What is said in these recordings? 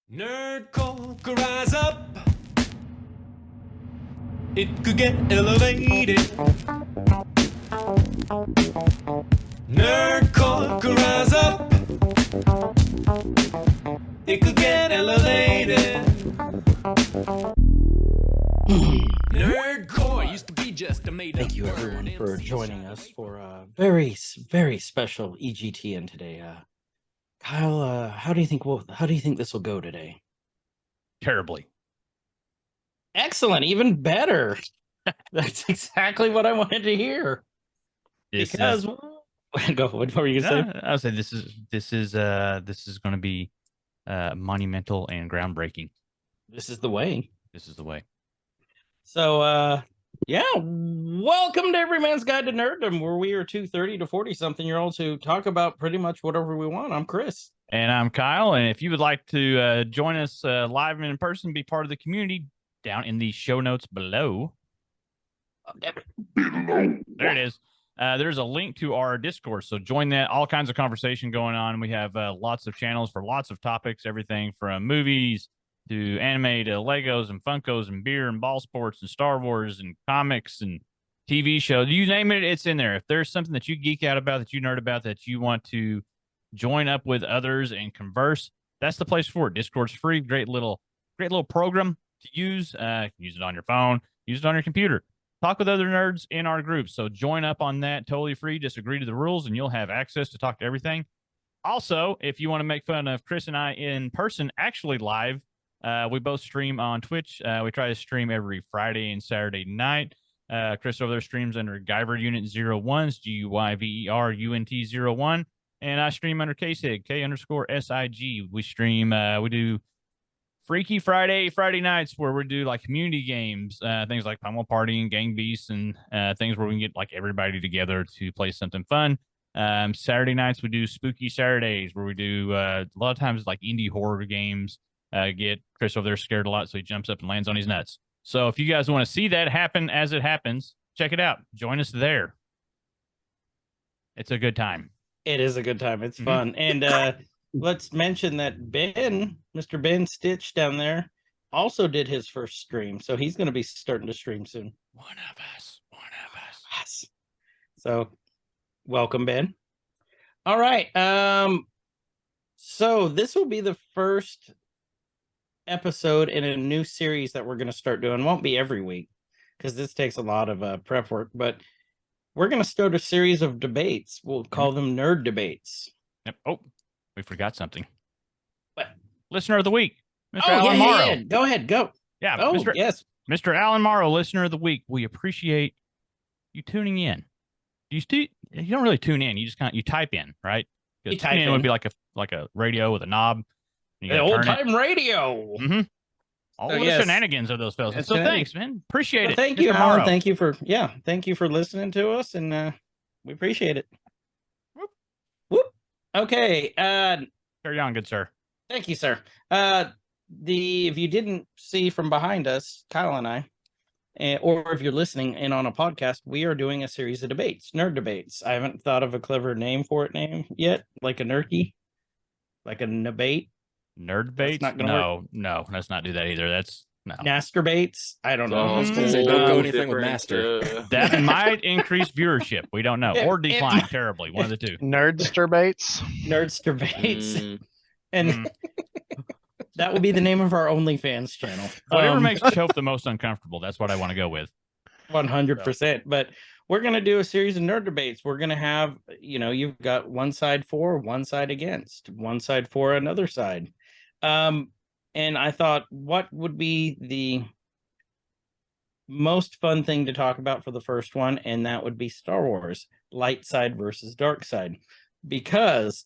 Nerd could rise up. It could get elevated. Nerd could rise up. It could get elevated. Nerdcore used to be just a made up. Thank you, everyone, for joining us for a very, very special EGTN today. Kyle, how do you think this will go today? Terribly. Excellent, even better. That's exactly what I wanted to hear. Go. What were you gonna say? I would say this is going to be monumental and groundbreaking. This is the way. This is the way. So, yeah, welcome to Every Man's Guide to Nerddom, where we are two 30 to 40-something-year-olds who talk about pretty much whatever we want. I'm Chris. And I'm Kyle. And if you would like to join us live and in person, be part of the community, down in the show notes below. There it is. There's a link to our Discord, so join that. All kinds of conversation going on. We have lots of channels for lots of topics, everything from movies to anime to Legos and Funkos and beer and ball sports and Star Wars and comics and TV shows. You name it, it's in there. If there's something that you geek out about, that you nerd about, that you want to join up with others and converse, that's the place for it. Discord's free. Great little program to use. You can use it on your phone, use it on your computer. Talk with other nerds in our group. So join up on that, totally free. Just agree to the rules and you'll have access to talk to everything. Also, if you want to make fun of Chris and I in person, actually live, we both stream on Twitch. We try to stream every Friday and Saturday night. Chris over there streams under Guyver Unit 01s, GUYVERUNT 01. And I stream under KSIG, K_SIG. We stream, we do Freaky Friday nights where we do like community games, things like Pummel Party and Gang Beasts and things where we can get like everybody together to play something fun. Saturday nights we do Spooky Saturdays where we do a lot of times like indie horror games. Get Chris over there scared a lot, so he jumps up and lands on his nuts. So if you guys want to see that happen as it happens, check it out. Join us there. It's a good time. It is a good time. It's fun. And let's mention that Mr. Ben Stitch down there, also did his first stream. So he's going to be starting to stream soon. One of us. Yes. So welcome, Ben. All right. So this will be the first episode in a new series that we're going to start doing. Won't be every week because this takes a lot of prep work, but we're going to start a series of debates. We'll call them nerd debates. Yep. Oh, we forgot something. What? Listener of the week, Mr. Alan Morrow. Yeah. Go ahead, go. Yeah. Oh, yes. Mr. Alan Morrow, listener of the week. We appreciate you tuning in. You don't really tune in. You just you type in, right? Because tune in would be like a radio with a knob. The old time radio. Mm-hmm. All the shenanigans of those fellas. So thanks, man. Appreciate it. Thank you, Alan. Thank you for listening to us, and we appreciate it. Whoop. Okay. Carry on, good sir. Thank you, sir. If you didn't see from behind us, Kyle and I, or if you're listening in on a podcast, we are doing a series of debates, nerd debates. I haven't thought of a clever name for it yet, like a nerky, like a debate. Nerd baits? No, let's not do that either. That's no. Masturbates? I don't know. I was gonna say, don't go anything with master. That might increase viewership. We don't know. Or decline terribly. One of the two. Nerdster baits. And that will be the name of our OnlyFans channel. Whatever makes Choaf the most uncomfortable, that's what I want to go with. 100%. But we're going to do a series of nerd debates. We're going to have, you've got one side for, one side against, one side for, another side. And I thought, what would be the most fun thing to talk about for the first one? And that would be Star Wars, light side versus dark side. Because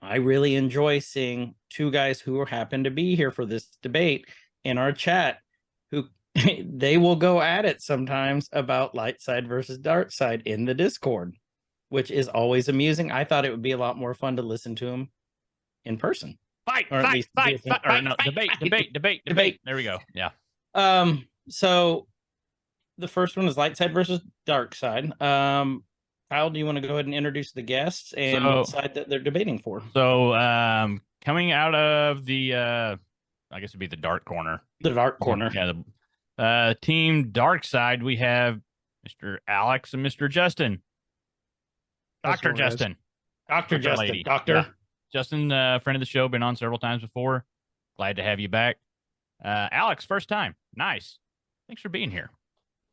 I really enjoy seeing two guys who happen to be here for this debate in our chat, who they will go at it sometimes about light side versus dark side in the Discord, which is always amusing. I thought it would be a lot more fun to listen to them in person. Fight. Debate. There we go. Yeah. So the first one is light side versus dark side. Kyle, do you want to go ahead and introduce the guests and what side that they're debating for? So coming out of the, I guess it'd be the dark corner. The dark corner. Yeah. The team dark side, we have Mr. Alex and Mr. Justin. How's it Dr. going, guys? Justin. Dr. Justin. Lady. Doctor. Yeah. Justin, friend of the show, been on several times before. Glad to have you back. Alex, first time. Nice. Thanks for being here.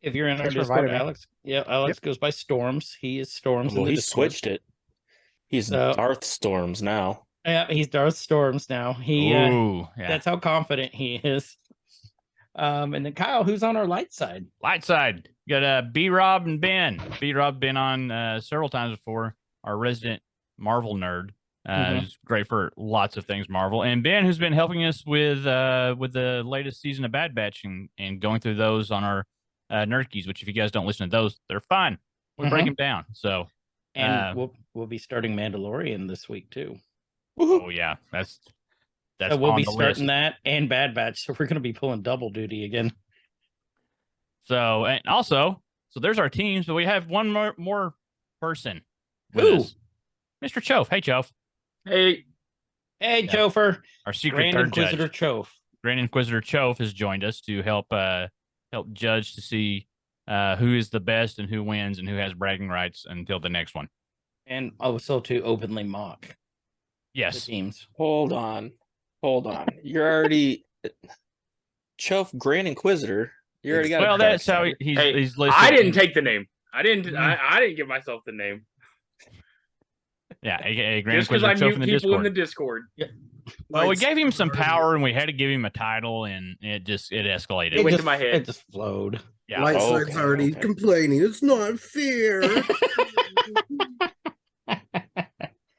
If you're in our Thanks for Discord, inviting me. Alex. Yeah, Alex goes by Storms. He is Storms. Well, in the he Discord. switched it. He's So- Darth Storms now. Yeah, he's Darth Storms now. He Ooh, yeah. that's how confident he is. And then Kyle, who's on our light side? Light side. Got B Rob and Ben. B Rob been on several times before, our resident Marvel nerd. Who's great for lots of things Marvel. And Ben, who's been helping us with the latest season of Bad Batch and going through those on our Nerdkeys, which if you guys don't listen to those, they're fun. We break them down. So And we'll be starting Mandalorian this week too. oh yeah, that's So we'll on be the starting list. that and Bad Batch. So we're gonna be pulling double duty again. So and also, so there's our teams, but we have one more person. with Who? us. Mr. Choaf. Hey Choaf. Hey, Hey, Yeah. Chofer. Our secret Grand third Inquisitor judge. Choaf. Grand Inquisitor Choaf has joined us to help judge to see who is the best and who wins and who has bragging rights until the next one. And also to openly mock the Yes. teams. Hold on. You're already Choaf Grand Inquisitor. You already got. Well, a crack that's how at it. he's Hey, listed. I didn't take the name. I didn't. I didn't give myself the name. Yeah, aka Grand Just because I Inquisitor knew Choaf in the people Discord. in the Discord. Well, we gave him some power and we had to give him a title, and it escalated. It went to just- my head. It just flowed. Yeah. Light side's okay, already okay. complaining. It's not fair.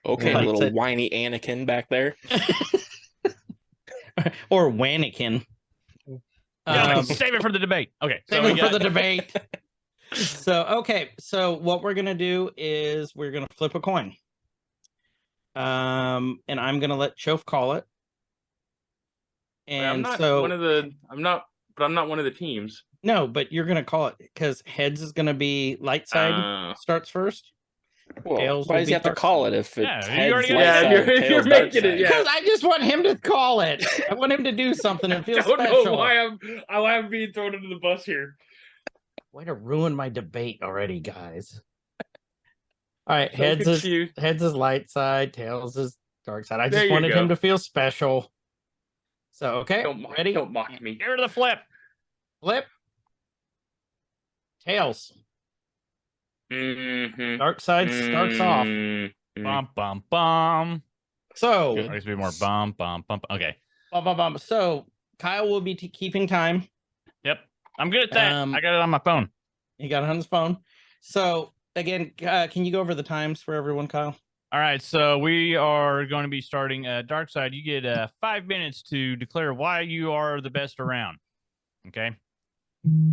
Okay, Like little that. whiny Anakin back there. Or Wannikin. Gentlemen, save it for the debate. Okay. Save we it for got- the debate. So what we're gonna do is we're gonna flip a coin. And I'm gonna let Chof call it. I'm And not so one of the. I'm not. But I'm not one of the teams. no, but you're gonna call it because heads is gonna be light side starts first. Well, Tails why will does be he have to dark call side. it if it Yeah, you heads already- light Yeah, side, you're tails dark making it, side? yeah. Because I just want him to call it. I want him to do something and feel I don't special. know why I'm being thrown under the bus here. Way to ruin my debate already, guys. All right, So heads confused. is light side, tails is dark side. I There just you wanted him go. to feel special. So okay, ready? Don't mock me. Give her the flip. Flip. Tails. Mm-hmm. Dark side starts off. Bum, bum, bum. So, There needs to be more bum, bum, bum. Okay. So Kyle will be keeping time. Yep. I'm good at that. Um, I got it on my phone. He got it on his phone. So again, can you go over the times for everyone, Kyle? All right, so we are going to be starting Dark Side. You get 5 minutes to declare why you are the best around. Okay,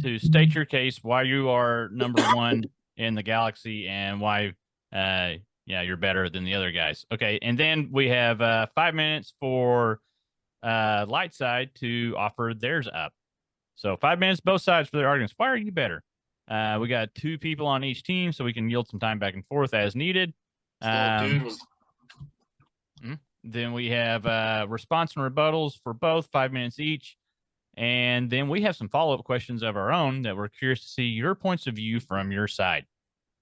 to state your case, why you are number one in the galaxy, and why, you're better than the other guys. Okay, and then we have 5 minutes for Light Side to offer theirs up. So 5 minutes, both sides for their arguments. Why are you better? We got 2 people on each team, so we can yield some time back and forth as needed. Then we have response and rebuttals for both, 5 minutes each. And then we have some follow-up questions of our own that we're curious to see your points of view from your side.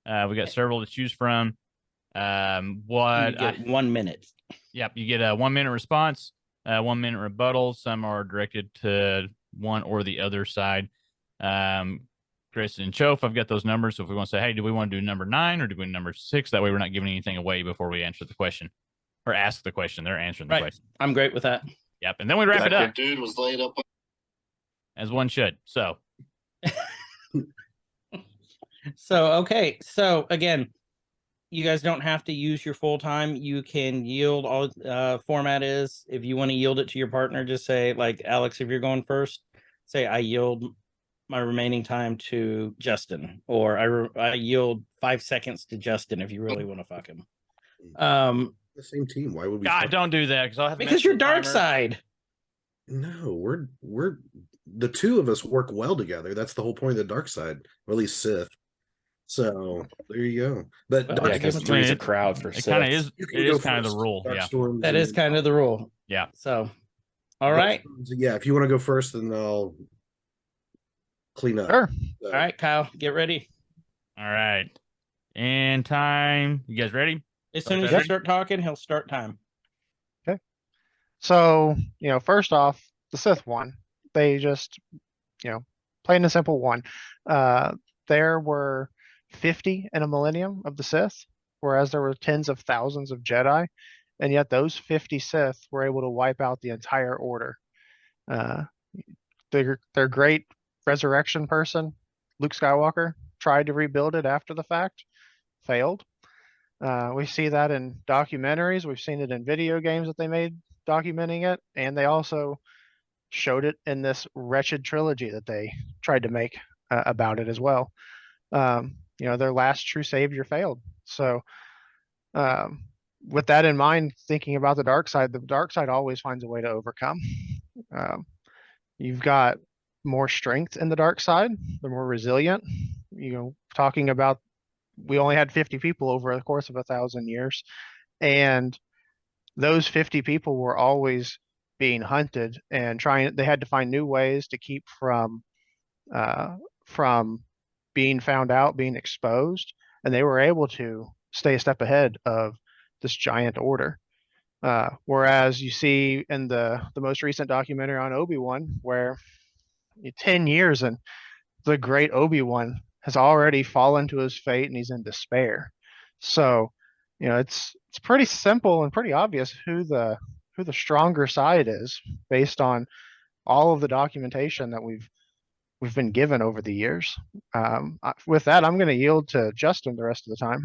We got several to choose from. You get 1 minute. Yep, you get a 1 minute response, 1 minute rebuttal. Some are directed to one or the other side. Chris and Choaf, I've got those numbers. So if we want to say, hey, do we want to do number 9 or do we do number 6? That way we're not giving anything away before we answer the question or ask the question. They're answering the Right. question. I'm great with that. Yep. And then we wrap it up dude was laid up. as one should. So Okay. So again, you guys don't have to use your full time. You can yield. All format is if you want to yield it to your partner, just say like Alex, if you're going first, say I yield my remaining time to Justin, or I yield 5 seconds to Justin if you really want to fuck him. The same team. Why would we? God, fuck- don't do that because I'll have to Because mess you're with the dark timer. side. No, we're the two of us work well together. That's the whole point of the dark side, or at least Sith. So there you go. But Well, Dark I Yeah, give because it- three's a it- crowd for It kind of Sith. is. you can It go is kind of the first. rule. Dark Yeah. Storms that and is kind of the rule. Yeah. So, all Dark right. Storms, yeah, if you want to go first, then I'll clean up. Sure. So, All right, Kyle, get ready. All right. And time. You guys ready? As soon as Yep. you start talking, he'll start time. So, first off, the Sith won. They just, plain and simple won. There were 50 in a millennium of the Sith, whereas there were tens of thousands of Jedi, and yet those 50 Sith were able to wipe out the entire order. Their great resurrection person, Luke Skywalker, tried to rebuild it after the fact, failed. We see that in documentaries. We've seen it in video games that they made documenting it, and they also showed it in this wretched trilogy that they tried to make about it as well. Their last true savior failed. So, with that in mind, thinking about the dark side always finds a way to overcome. You've got more strength in the dark side. They're more resilient. Talking about we only had 50 people over the course of 1,000 years, and those 50 people were always being hunted and they had to find new ways to keep from being found out, being exposed, and they were able to stay a step ahead of this giant order. Whereas you see in the most recent documentary on Obi-Wan, where 10 years and the great Obi-Wan has already fallen to his fate and he's in despair. So, it's pretty simple and pretty obvious who the stronger side is based on all of the documentation that we've been given over the years. With that, I'm going to yield to Justin the rest of the time.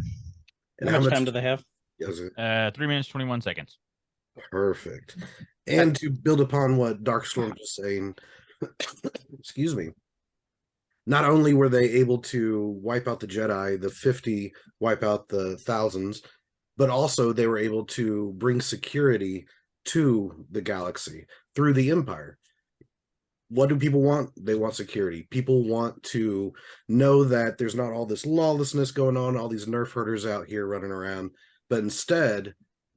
and How much time do they have? is it? 3 minutes, 21 seconds. Perfect. And to build upon what Darkstorm was saying, excuse me, not only were they able to wipe out the Jedi, the 50 wipe out the thousands, but also they were able to bring security to the galaxy through the Empire. What do people want? They want security. People want to know that there's not all this lawlessness going on, all these nerf herders out here running around, but instead,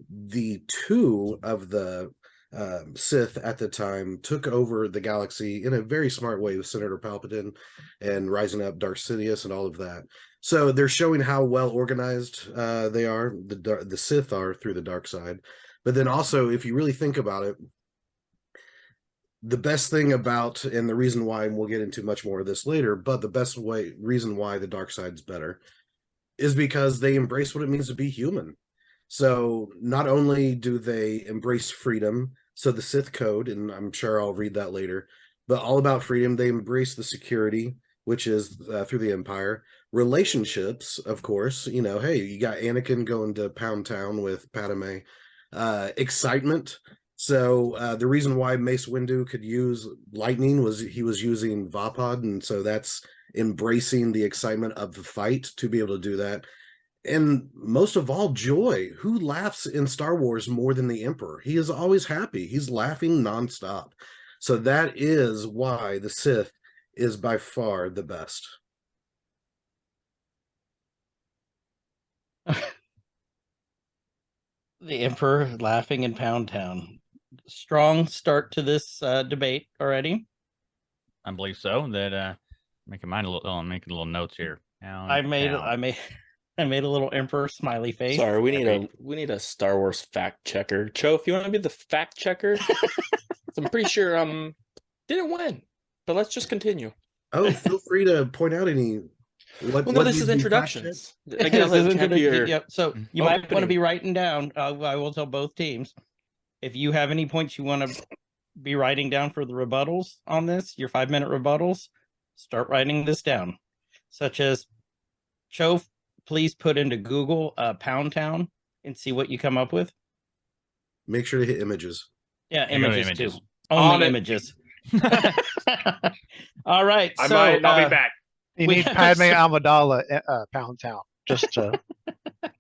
the two of the Sith at the time took over the galaxy in a very smart way with Senator Palpatine and rising up Darth Sidious and all of that. So they're showing how well organized they are, the Sith are through the dark side. But then also, if you really think about it, the best thing about, and the reason why, and we'll get into much more of this later, but the reason why the dark side's better is because they embrace what it means to be human. So not only do they embrace freedom, so the Sith code, and I'm sure I'll read that later, but all about freedom, they embrace the security, which is through the Empire. Relationships, of course, hey, you got Anakin going to Pound Town with Padme. Excitement. So the reason why Mace Windu could use lightning was he was using Vapod, and so that's embracing the excitement of the fight to be able to do that. And most of all, joy. Who laughs in Star Wars more than the Emperor? He is always happy. He's laughing nonstop. So that is why the Sith is by far the best. The Emperor laughing in Pound Town. Strong start to this debate already. I believe so. That making mine a little. Oh, I'm making little notes here. I made a little Emperor smiley face. Sorry, we need a Star Wars fact checker. Choaf, you want to be the fact checker? I'm pretty sure didn't win, but let's just continue. Oh, feel free to point out any. Well, no, this is introductions. Again, Yep. So you might want to be writing down. I will tell both teams if you have any points you want to be writing down for the rebuttals on this, your 5-minute rebuttals. Start writing this down, such as Choaf. Please put into Google Pound Town and see what you come up with. Make sure to hit images. Yeah, There you go, images too. Only images. All right. I'll be back. You We need have Padme some- Amidala Pound Town.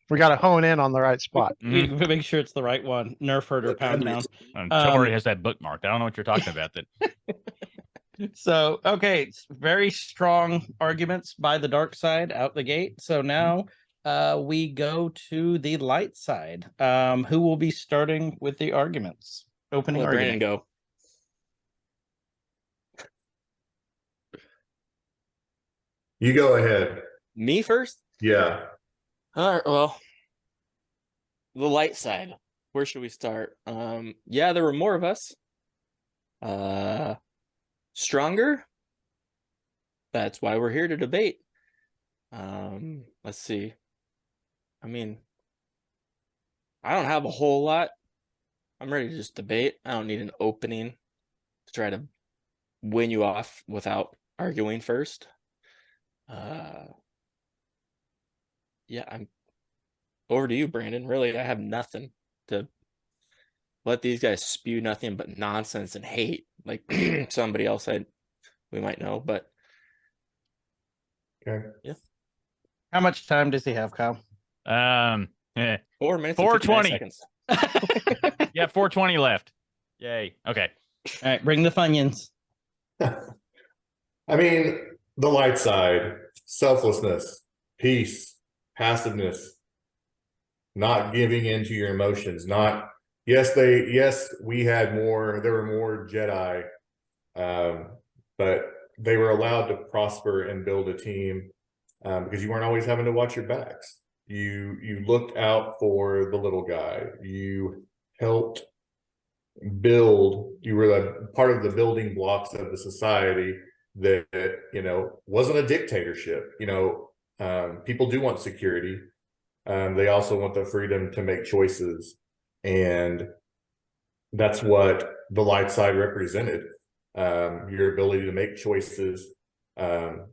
We got to hone in on the right spot. We make sure it's the right one. Nerf herder Pound Town. Tori has that bookmarked. I don't know what you're talking about. That So, okay, it's very strong arguments by the dark side out the gate. So now we go to the light side. Who will be starting with the arguments? Opening Let Brandon argument. go. You go ahead. Me first? Yeah. All right, well, the light side. Where should we start? Yeah, there were more of us. Stronger. That's why we're here to debate. Let's see. I mean, I don't have a whole lot. I'm ready to just debate. I don't need an opening to try to win you off without arguing first. Yeah, I'm over to you, Brandon. Really, I have nothing to let these guys spew nothing but nonsense and hate like somebody else we might know, but Okay. How much time does he have, Kyle? 4 minutes 4:20. and 59 seconds. Yeah, 4:20 left. Yay. Okay. All right, bring the Funyuns. I mean, the light side, selflessness, peace, passiveness, not giving in to your emotions, not yes, we had more, there were more Jedi, but they were allowed to prosper and build a team because you weren't always having to watch your backs. You looked out for the little guy. You helped build, you were a part of the building blocks of the society that, wasn't a dictatorship. People do want security. They also want the freedom to make choices. And that's what the light side represented. Your ability to make choices, and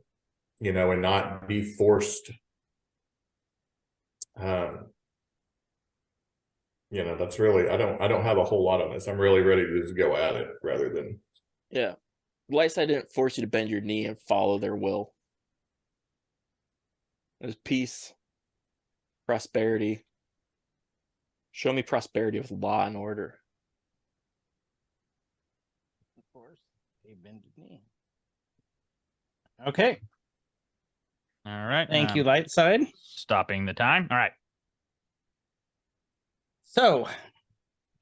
not be forced. That's really, I don't have a whole lot on this. I'm really ready to just go at it rather than. Yeah. Light side didn't force you to bend your knee and follow their will. It was peace, prosperity. Show me prosperity with law and order. Of course, a bended knee. Okay, All right. thank you, light side. Stopping the time. All right. So,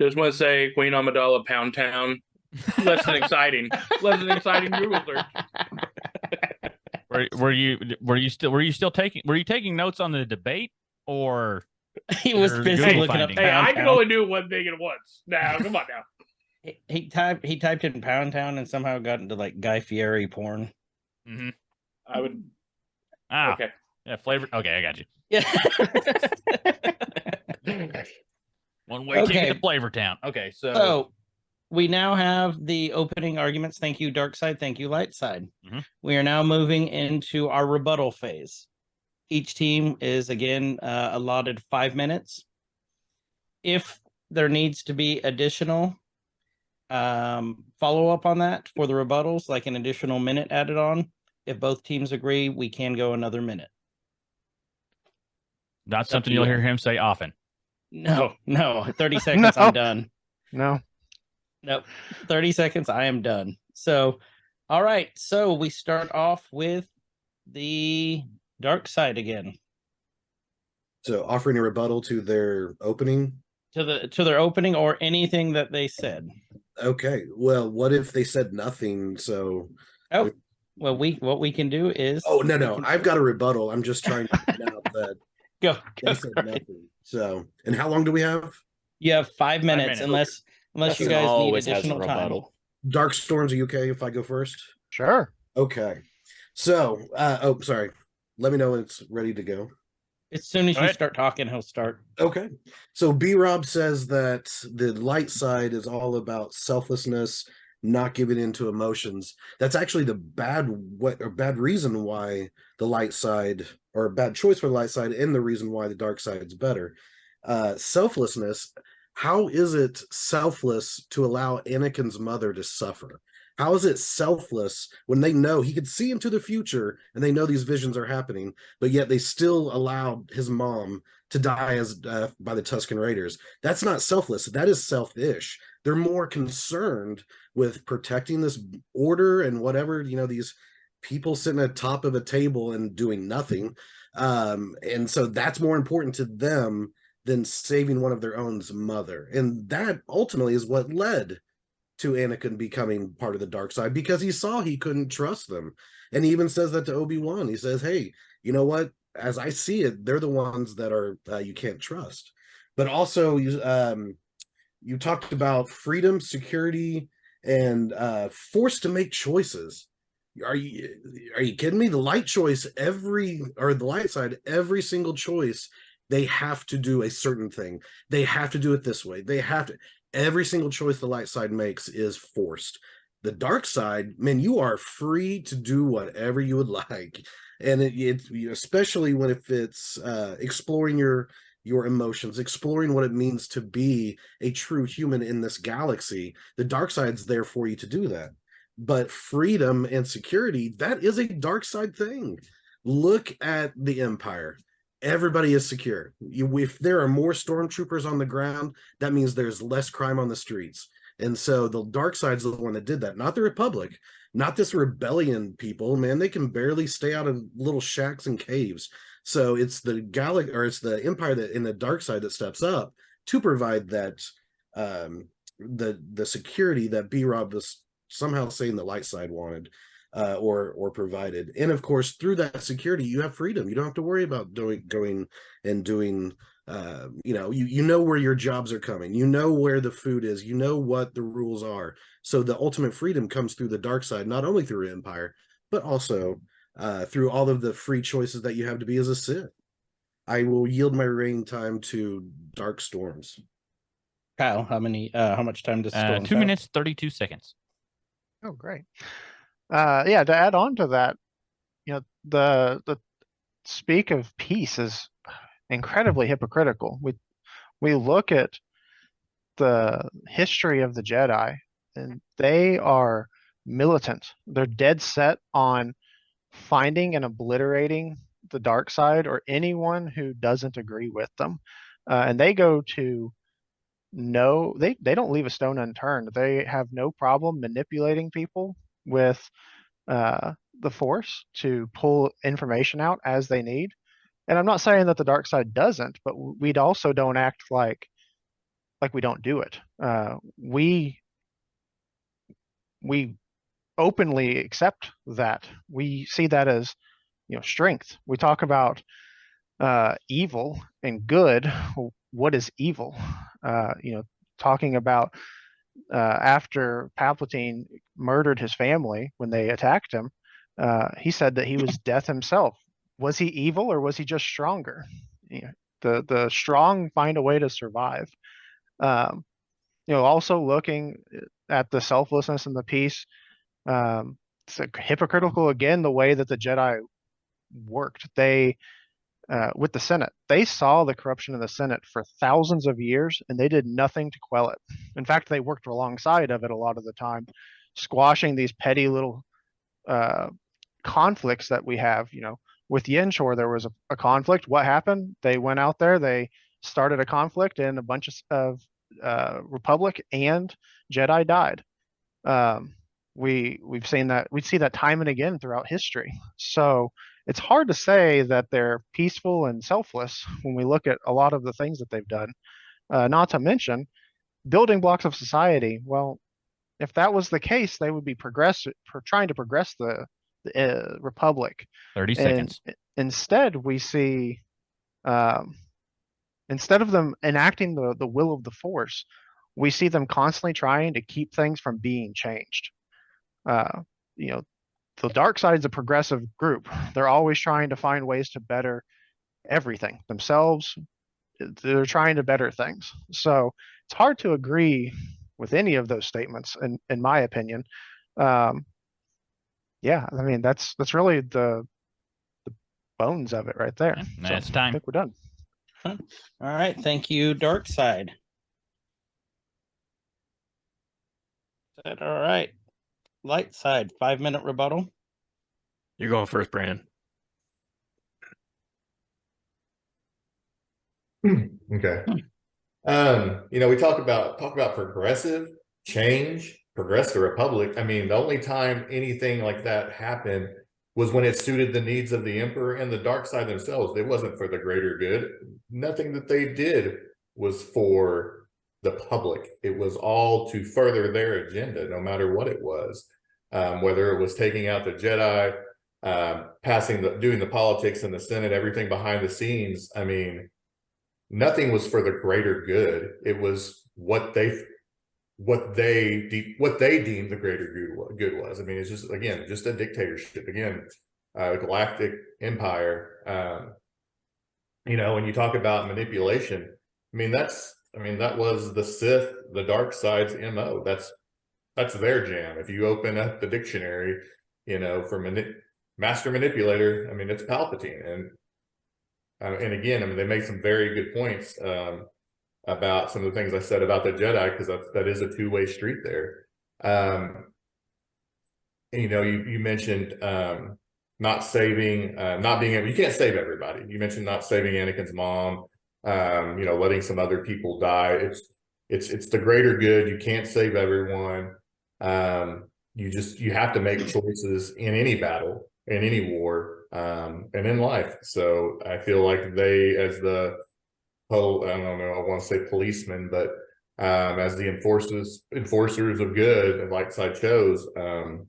Just want to say Queen Amidala, Pound Town. Less than exciting. Less than exciting Google search. Were you still taking notes on the debate, or he was Your busy Google looking finding. up Hey, Pound I can Town. only do one thing at once. Now, come on now. He typed in Pound Town and somehow got into like Guy Fieri porn. mm-hmm. I would. Okay. Okay. Yeah, flavor. Okay, I got you. Yeah. One way Okay. ticket to Flavor Town. Okay, So we now have the opening arguments. Thank you, dark side. Thank you, light side. Mhm. We are now moving into our rebuttal phase. Each team is again allotted 5 minutes. If there needs to be additional follow up on that for the rebuttals, like an additional minute added on, if both teams agree, we can go another minute. not up something to you'll you. hear him say often. No, 30 seconds, No. I'm done. No. Nope. 30 seconds, I am done. So, all right. So we start off with the dark side again. So offering a rebuttal to their opening. To their opening or anything that they said. Okay. Well, what if they said nothing? So Oh, well, what we can do is no. I've got a rebuttal. I'm just trying to point out that go. they said nothing. So, and how long do we have? You have 5 minutes, minutes. unless you Dustin guys need always has a additional time. rebuttal. Dark Storms, are you okay if I go first? Sure. Okay. So, sorry. Let me know when it's ready to go. As soon as Go you ahead. start talking, he'll start. Okay. So B Rob says that the light side is all about selflessness, not giving into emotions. That's actually the bad reason why the light side, or a bad choice for the light side, and the reason why the dark side is better. Selflessness, How is it selfless to allow Anakin's mother to suffer? How is it selfless when they know he could see into the future and they know these visions are happening, but yet they still allowed his mom to die as by the Tusken Raiders? That's not selfless. That is selfish. They're more concerned with protecting this order and whatever, these people sitting at the top of a table and doing nothing. And so that's more important to them than saving one of their own's mother. And that ultimately is what led to Anakin becoming part of the dark side, because he saw he couldn't trust them. And he even says that to Obi-Wan. He says, hey, you know what? As I see it, they're the ones that are you can't trust. But also, you talked about freedom, security, and forced to make choices. Are you kidding me? The light choice, the light side, every single choice, they have to do a certain thing. They have to do it this way. They have to. Every single choice the light side makes is forced. The dark side, man, you are free to do whatever you would like. And it's especially if it's exploring your emotions, exploring what it means to be a true human in this galaxy. The dark side's there for you to do that. But freedom and security, that is a dark side thing. Look at the Empire. Everybody is secure. If there are more stormtroopers on the ground, that means there's less crime on the streets. And so the dark side's the one that did that, not the Republic, not this rebellion people. Man, they can barely stay out of little shacks and caves. So it's the it's the Empire that in the dark side that steps up to provide that the security that B-Rob was somehow saying the light side wanted. Or provided. And of course, through that security, you have freedom. You don't have to worry about going and doing you know where your jobs are coming, you know where the food is, you know what the rules are. So the ultimate freedom comes through the dark side, not only through Empire, but also through all of the free choices that you have to be as a Sith. I will yield my reign time to Dark Storms. Kyle, how much time does Storms 2 have? minutes 32 seconds. Oh, great. Yeah, to add on to that, the speak of peace is incredibly hypocritical. We look at the history of the Jedi, and they are militant. They're dead set on finding and obliterating the dark side or anyone who doesn't agree with them. And they go to they don't leave a stone unturned. They have no problem manipulating people with the Force to pull information out as they need. And I'm not saying that the dark side doesn't, but we also don't act like we don't do it. We openly accept that. We see that as strength. We talk about evil and good. What is evil? Talking about after Palpatine murdered his family when they attacked him, he said that he was death himself. Was he evil or was he just stronger? The strong find a way to survive. Also looking at the selflessness and the peace, it's hypocritical again, the way that the Jedi worked. They with the Senate, they saw the corruption in the Senate for thousands of years, and they did nothing to quell it. In fact, they worked alongside of it a lot of the time, squashing these petty little conflicts that we have. With Yenshore, there was a conflict. What happened? They went out there, they started a conflict, and a bunch of Republic and Jedi died. We've seen that. We see that time and again throughout history. So it's hard to say that they're peaceful and selfless when we look at a lot of the things that they've done. Not to mention building blocks of society. Well, if that was the case, they would be trying to progress the Republic. 30 seconds. Instead, we see instead of them enacting the will of the Force, we see them constantly trying to keep things from being changed. The dark side is a progressive group. They're always trying to find ways to better everything themselves. They're trying to better things. So it's hard to agree with any of those statements, in my opinion. Yeah, I mean, that's really the bones of it right there. That's so time. I think we're done. All right. Thank you, Dark Side. All right. Light side, 5-minute rebuttal. You're going first, Brandon. Okay. We talk about progressive change, progress the republic. I mean, the only time anything like that happened was when it suited the needs of the emperor and the dark side themselves. It wasn't for the greater good. Nothing that they did was for the public. It was all to further their agenda, no matter what it was. Whether it was taking out the Jedi, doing the politics in the Senate, everything behind the scenes. I mean, nothing was for the greater good. It was what they deemed the greater good was. I mean, it's just, again, just a dictatorship. Again, galactic empire. When you talk about manipulation, that was the Sith, the dark side's MO. That's their jam. If you open up the dictionary, for master manipulator, I mean, it's Palpatine. And again, they make some very good points about some of the things I said about the Jedi, because that is a two-way street there. You mentioned not saving, not being able. You can't save everybody. You mentioned not saving Anakin's mom. Letting some other people die. It's the greater good. You can't save everyone. You have to make choices in any battle, in any war, and in life. So I feel like they, as the I don't know, I want to say policemen, but as the enforcers of good, and light side chose, I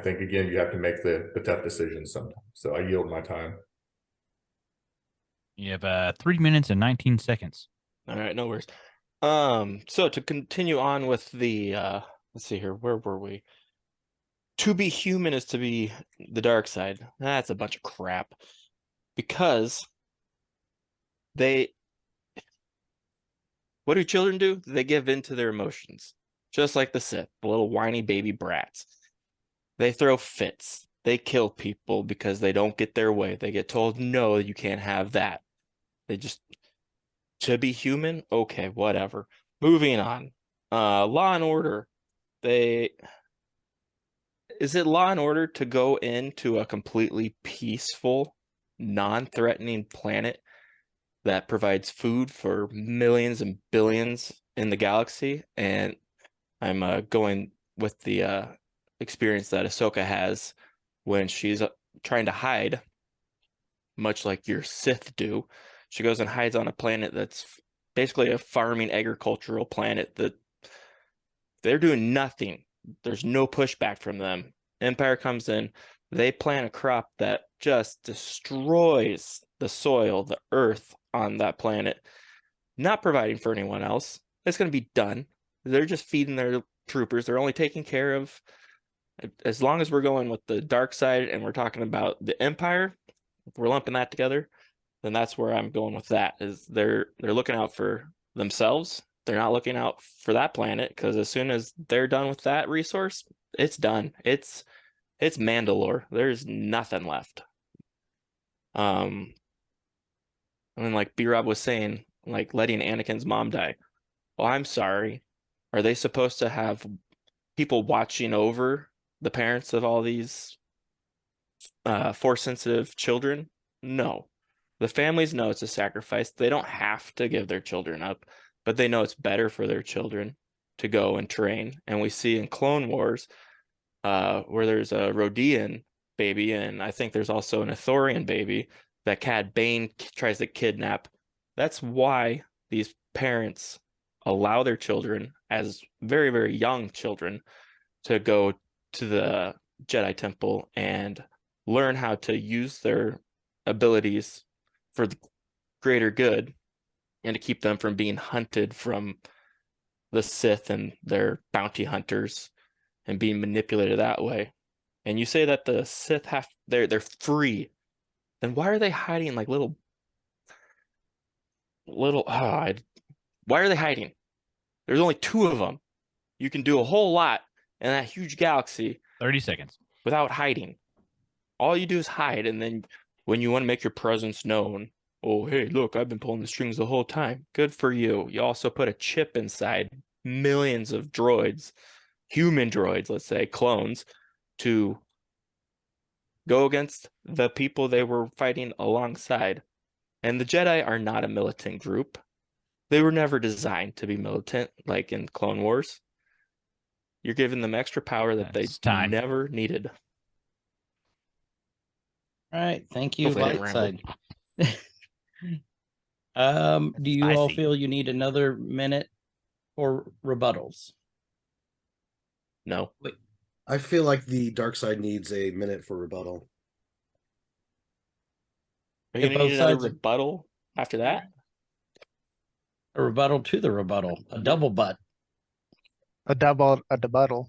think, again, you have to make the tough decisions sometimes. So I yield my time. You have 3 minutes and 19 seconds. All right, no worries. So to continue on with the let's see here, where were we? To be human is to be the dark side. That's a bunch of crap. Because what do children do? They give in to their emotions. Just like the Sith, the little whiny baby brats. They throw fits. They kill people because they don't get their way. They get told, no, you can't have that. To be human? Okay, whatever. Moving on. Law and Order. Is it Law and Order to go into a completely peaceful, non-threatening planet that provides food for millions and billions in the galaxy? And I'm going with the experience that Ahsoka has when she's trying to hide, much like your Sith do. She goes and hides on a planet that's basically a farming agricultural planet that they're doing nothing. There's no pushback from them. Empire comes in, they plant a crop that just destroys the soil, the earth on that planet, not providing for anyone else. It's going to be done. They're just feeding their troopers. They're only taking care of, as long as we're going with the dark side and we're talking about the Empire, if we're lumping that together, then that's where I'm going with that. Is they're looking out for themselves. They're not looking out for that planet, because as soon as they're done with that resource, it's done. It's Mandalore. There's nothing left. I mean, like B-Rob was saying, like letting Anakin's mom die. Oh, I'm sorry. Are they supposed to have people watching over the parents of all these Force-sensitive children? No. The families know it's a sacrifice. They don't have to give their children up, but they know it's better for their children to go and train. And we see in Clone Wars where there's a Rodian baby, and I think there's also an Ithorian baby that Cad Bane tries to kidnap. That's why these parents allow their children, as very, very young children, to go to the Jedi Temple and learn how to use their abilities for the greater good, and to keep them from being hunted from the Sith and their bounty hunters and being manipulated that way. And you say that the Sith they're free, then why are they hiding like little why are they hiding? There's only 2 of them. You can do a whole lot in that huge galaxy 30 seconds without hiding. All you do is hide, and then when you want to make your presence known, oh, hey, look, I've been pulling the strings the whole time. Good for you. You also put a chip inside millions of droids, human droids, let's say, clones, to go against the people they were fighting alongside. And the Jedi are not a militant group. They were never designed to be militant, like in Clone Wars. You're giving them extra power that It's they time. never needed. All right, thank you, Hopefully I didn't light ramble. side. Do you all Spicy. feel you need another minute for rebuttals? No. I feel like the dark side needs a minute for rebuttal. Are you If going to both need another sides- rebuttal after that? A rebuttal to the rebuttal, a double butt, A debuttal. a debuttal.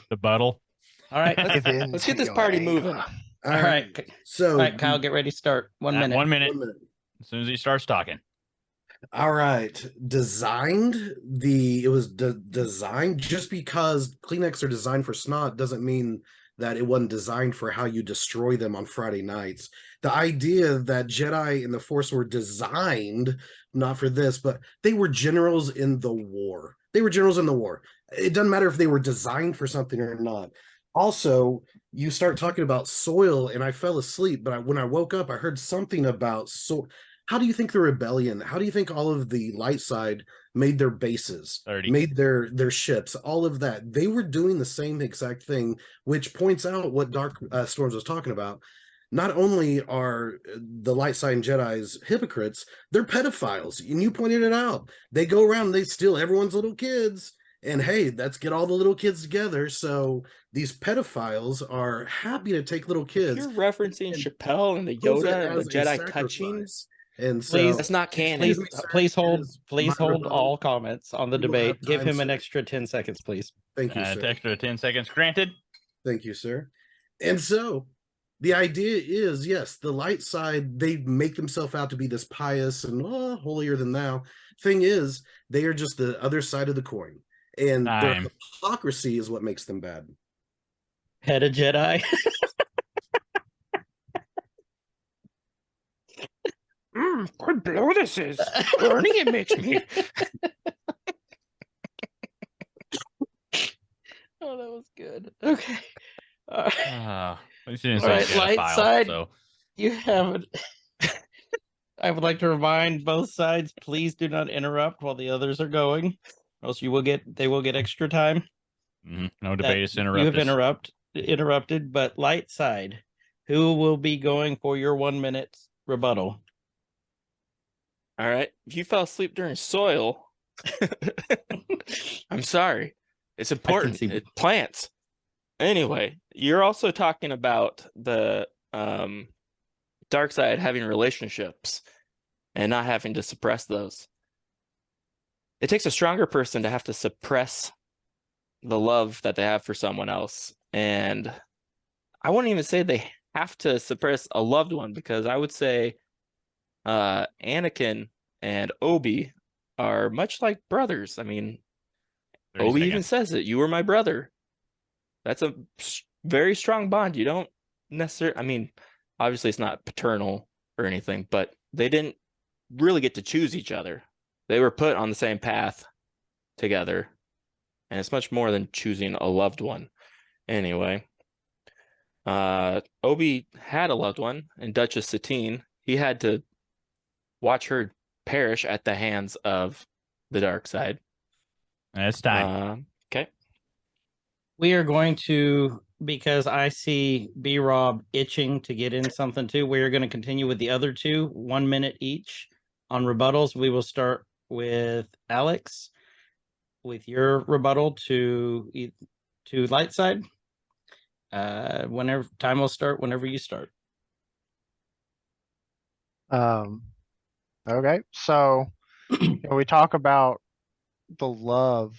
The buttle. All right, Give in Let's to get this your party anger. moving. all right, So all right, Kyle, get ready to start. 1 minute. 1 minute. 1 minute. As soon as he starts talking. All right. It was designed just because Kleenex are designed for snot doesn't mean that it wasn't designed for how you destroy them on Friday nights. The idea that Jedi and the Force were designed not for this, but they were generals in the war. They were generals in the war. It doesn't matter if they were designed for something or not. Also, you start talking about soil, and I fell asleep, but when I woke up, I heard something about soil. How do you think the rebellion, how do you think all of the light side made their bases, 30. made their ships, all of that? They were doing the same exact thing, which points out what Dark Storms was talking about. Not only are the light side and Jedi's hypocrites, they're pedophiles. And you pointed it out. They go around and they steal everyone's little kids. And hey, let's get all the little kids together. So these pedophiles are happy to take little kids. You're referencing and Chappelle and the pose it Yoda and the as a Jedi touching. sacrifice. And so Please- That's not canon. Please, Excuse me, sir, please it hold, is please my hold rebuttal. all comments on the We will have debate. Give time, him an sir. extra 10 seconds, please. Thank you, sir. Extra 10 seconds granted. Thank you, sir. And so the idea is, yes, the light side, they make themselves out to be this pious and holier than thou. Thing is, they are just the other side of the coin. And their Time. hypocrisy is what makes them bad. Head of Jedi. What blow this is. Burning it makes me. Oh, that was good. Okay. At least you didn't All say right, pedophile, light side. so You have it. I would like to remind both sides, please do not interrupt while the others are going, or else they will get extra time. no debate is You have interrupted. interrupted, but light side, who will be going for your 1 minute rebuttal? All right. If you fell asleep during soil, I'm sorry. It's important. see- Plants. Anyway, you're also talking about the dark side having relationships and not having to suppress those. It takes a stronger person to have to suppress the love that they have for someone else. And I wouldn't even say they have to suppress a loved one, because I would say Anakin and Obi are much like brothers. I mean, 30 Obi even seconds. says it. You were my brother. That's a very strong bond. You don't necessarily, I mean, obviously it's not paternal or anything, but they didn't really get to choose each other. They were put on the same path together. And it's much more than choosing a loved one. Anyway, Obi had a loved one in Duchess Satine. He had to watch her perish at the hands of the dark side. It's time. Okay. We are going to, because I see B Rob itching to get in something too, we are going to continue with the other two, 1 minute each on rebuttals. We will start with Alex with your rebuttal to light side. Whenever time will start, whenever you start. Okay, so we talk about the love.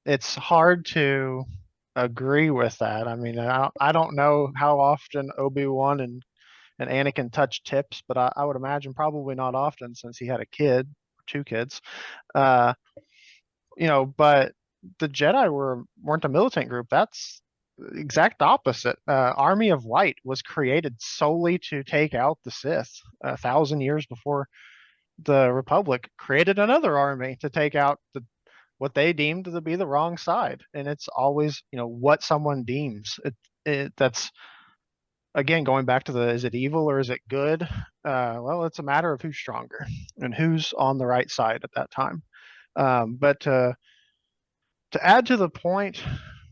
It's hard to agree with that. I mean, I don't know how often Obi-Wan and Anakin touch tips, but I would imagine probably not often, since he had a kid, 2 kids. But the Jedi weren't a militant group. That's the exact opposite. Army of Light was created solely to take out the Sith 1,000 years before the Republic created another army to take out what they deemed to be the wrong side. And it's always, what someone deems. That's, again, going back to is it evil or is it good? Well, it's a matter of who's stronger and who's on the right side at that time. But to add to the point,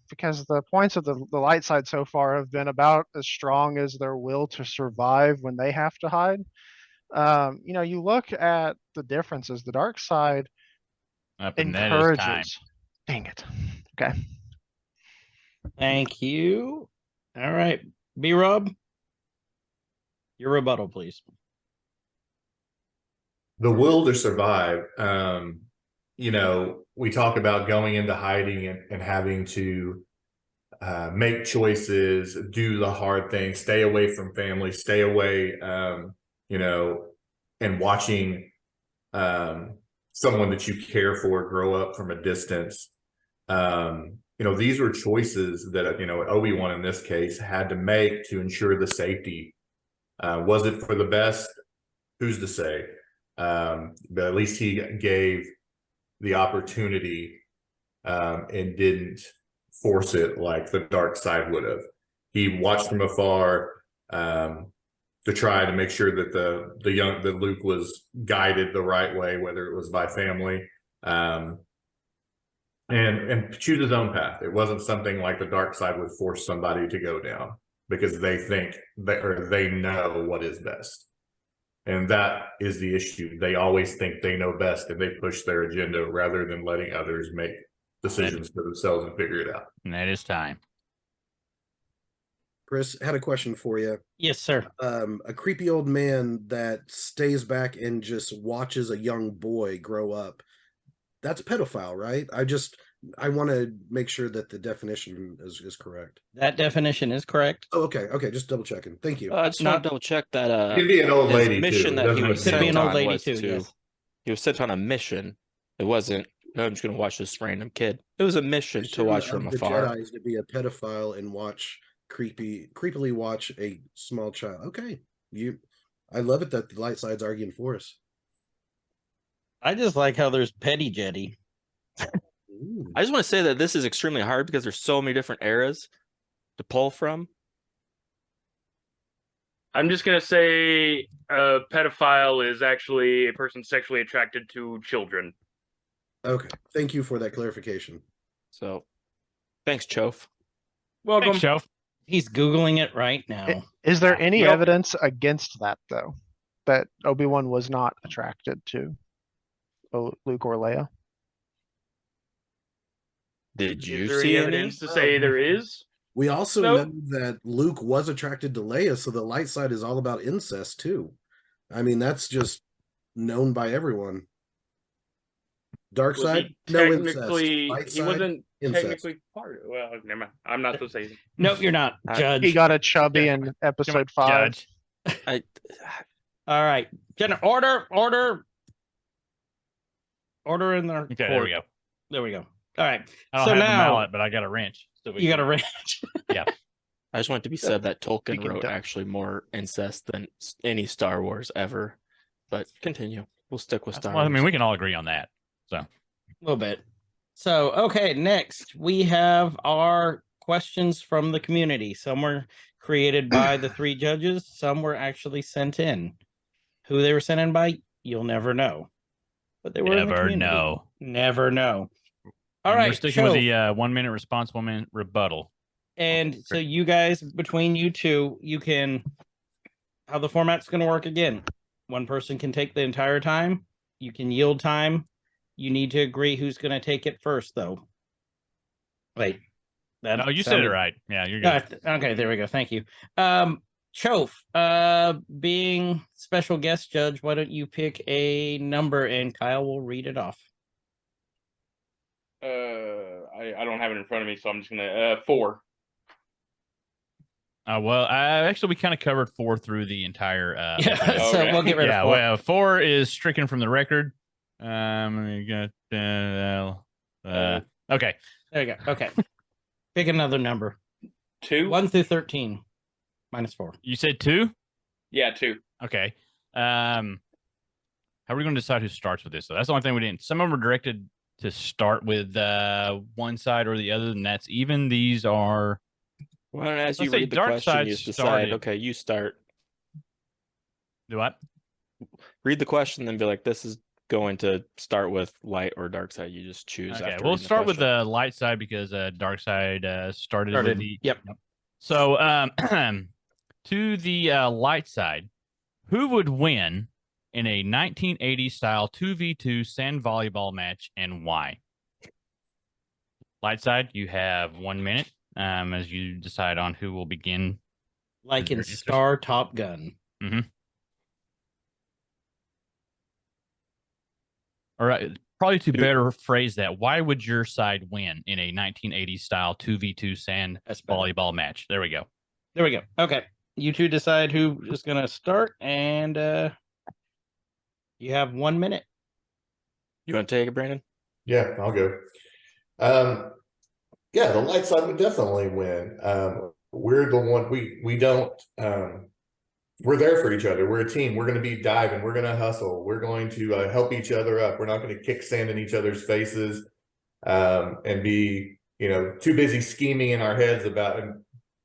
because the points of the light side so far have been about as strong as their will to survive when they have to hide. You look at the differences. The dark side Up and that is time. encourages. Dang it. Okay. Thank you. All right. B-Rob, your rebuttal, please. The will to survive. We talk about going into hiding and having to make choices, do the hard things, stay away from family, stay away, and watching someone that you care for grow up from a distance. These were choices that, Obi-Wan in this case had to make to ensure the safety. Was it for the best? Who's to say? But at least he gave the opportunity and didn't force it like the dark side would have. He watched from afar to try to make sure that that Luke was guided the right way, whether it was by family, and choose his own path. It wasn't something like the dark side would force somebody to go down because they think they know what is best. And that is the issue. They always think they know best and they push their agenda rather than letting others make decisions for themselves and figure it out. And that is time. Chris, had a question for you. Yes, sir. A creepy old man that stays back and just watches a young boy grow up. That's pedophile, right? I want to make sure that the definition is correct. That definition is correct. Oh, okay. Just double checking. Thank you. I just want to double check that. It could be an old his lady mission too. that he Doesn't was Could be sent an old on lady was too, to. yes. He was sent on a mission. It wasn't. "Oh, I'm just going to watch this random kid. It was a mission to watch from The afar. Jedi is to be a pedophile and creepily watch a small child. Okay, I love it that the light side's arguing for us. I just like how there's petty jetty. Ooh. I just want to say that this is extremely hard because there's so many different eras to pull from. I'm just gonna say a pedophile is actually a person sexually attracted to children. Okay, thank you for that clarification. So, thanks, Choaf. Welcome. Thanks, Choaf. He's Googling it right now. Is there any Well- evidence against that, though, that Obi-Wan was not attracted to Luke or Leia? Did you Is there see any any? evidence to say there is? We also Nope. know that Luke was attracted to Leia, so the light side is all about incest too. I mean, that's just known by everyone. Dark Was side, he no incest. technically, Light he side, wasn't incest. technically part of it. Well, never mind. I'm not supposed to say anything. Nope, you're not. Judge. He got a chubby Yeah. in episode 5. Judge. I All right. Order in the Okay, there we go. There we go. All right. I don't So have now- a mallet, but I got a wrench. So we You got can- a range. I just want it to be said that Tolkien can wrote tell. actually more incest than any Star Wars ever. But continue. We'll stick with Star Well, I Wars. mean, we can all agree on that. A little bit. So, okay, next we have our questions from the community. Some were created by the three judges, some were actually sent in. Who they were sent in by, you'll never know. But they were in the Never community. know. Never know. All And right, we're sticking with Choaf. the 1 minute response, 1 minute rebuttal. And so you guys, between you two, you can, how the format's going to work again. One person can take the entire time. You can yield time. You need to agree who's going to take it first, though. Wait. That No, you said sounded- it right. Yeah, you're good. Okay, there we go. Thank you. Choaf, being special guest judge, why don't you pick a number and Kyle will read it off. I don't have it in front of me, so I'm just gonna 4. Well, actually, we kind of covered 4 through the entire. Yeah, so Okay. we'll get rid Yeah, of 4. well, 4 is stricken from the record. We got okay. There you go. Okay. Pick another number. 2. 1 through 13. -4. You said 2. Yeah, 2. Okay. How How are we going to decide who starts with this? So that's the only thing we didn't. Some of them are directed to start with one side or the other, and that's even. These are. Well, and as you Let's say read the dark question, side you just decide, started. okay, you start. Do what? Read the question, then be like, this is going to start with light or dark side. You just choose. Okay, after we'll reading the start with question. the light side because dark side started with the. Yep. So to the light side, who would win in a 1980s style 2v2 sand volleyball match and why? Light side, you have 1 minute as you decide on who will begin. Like in Star Top Gun. Or probably to better phrase that, why would your side win in a 1980s style 2v2 sand volleyball match? There we go. There we go. Okay. You two decide who is going to start, and you have 1 minute. You want to take it, Brandon? Yeah, I'll go. Yeah, the light side would definitely win. We're the one we don't we're there for each other. We're a team. We're going to be diving. We're going to hustle. We're going to help each other up. We're not going to kick sand in each other's faces and be, too busy scheming in our heads about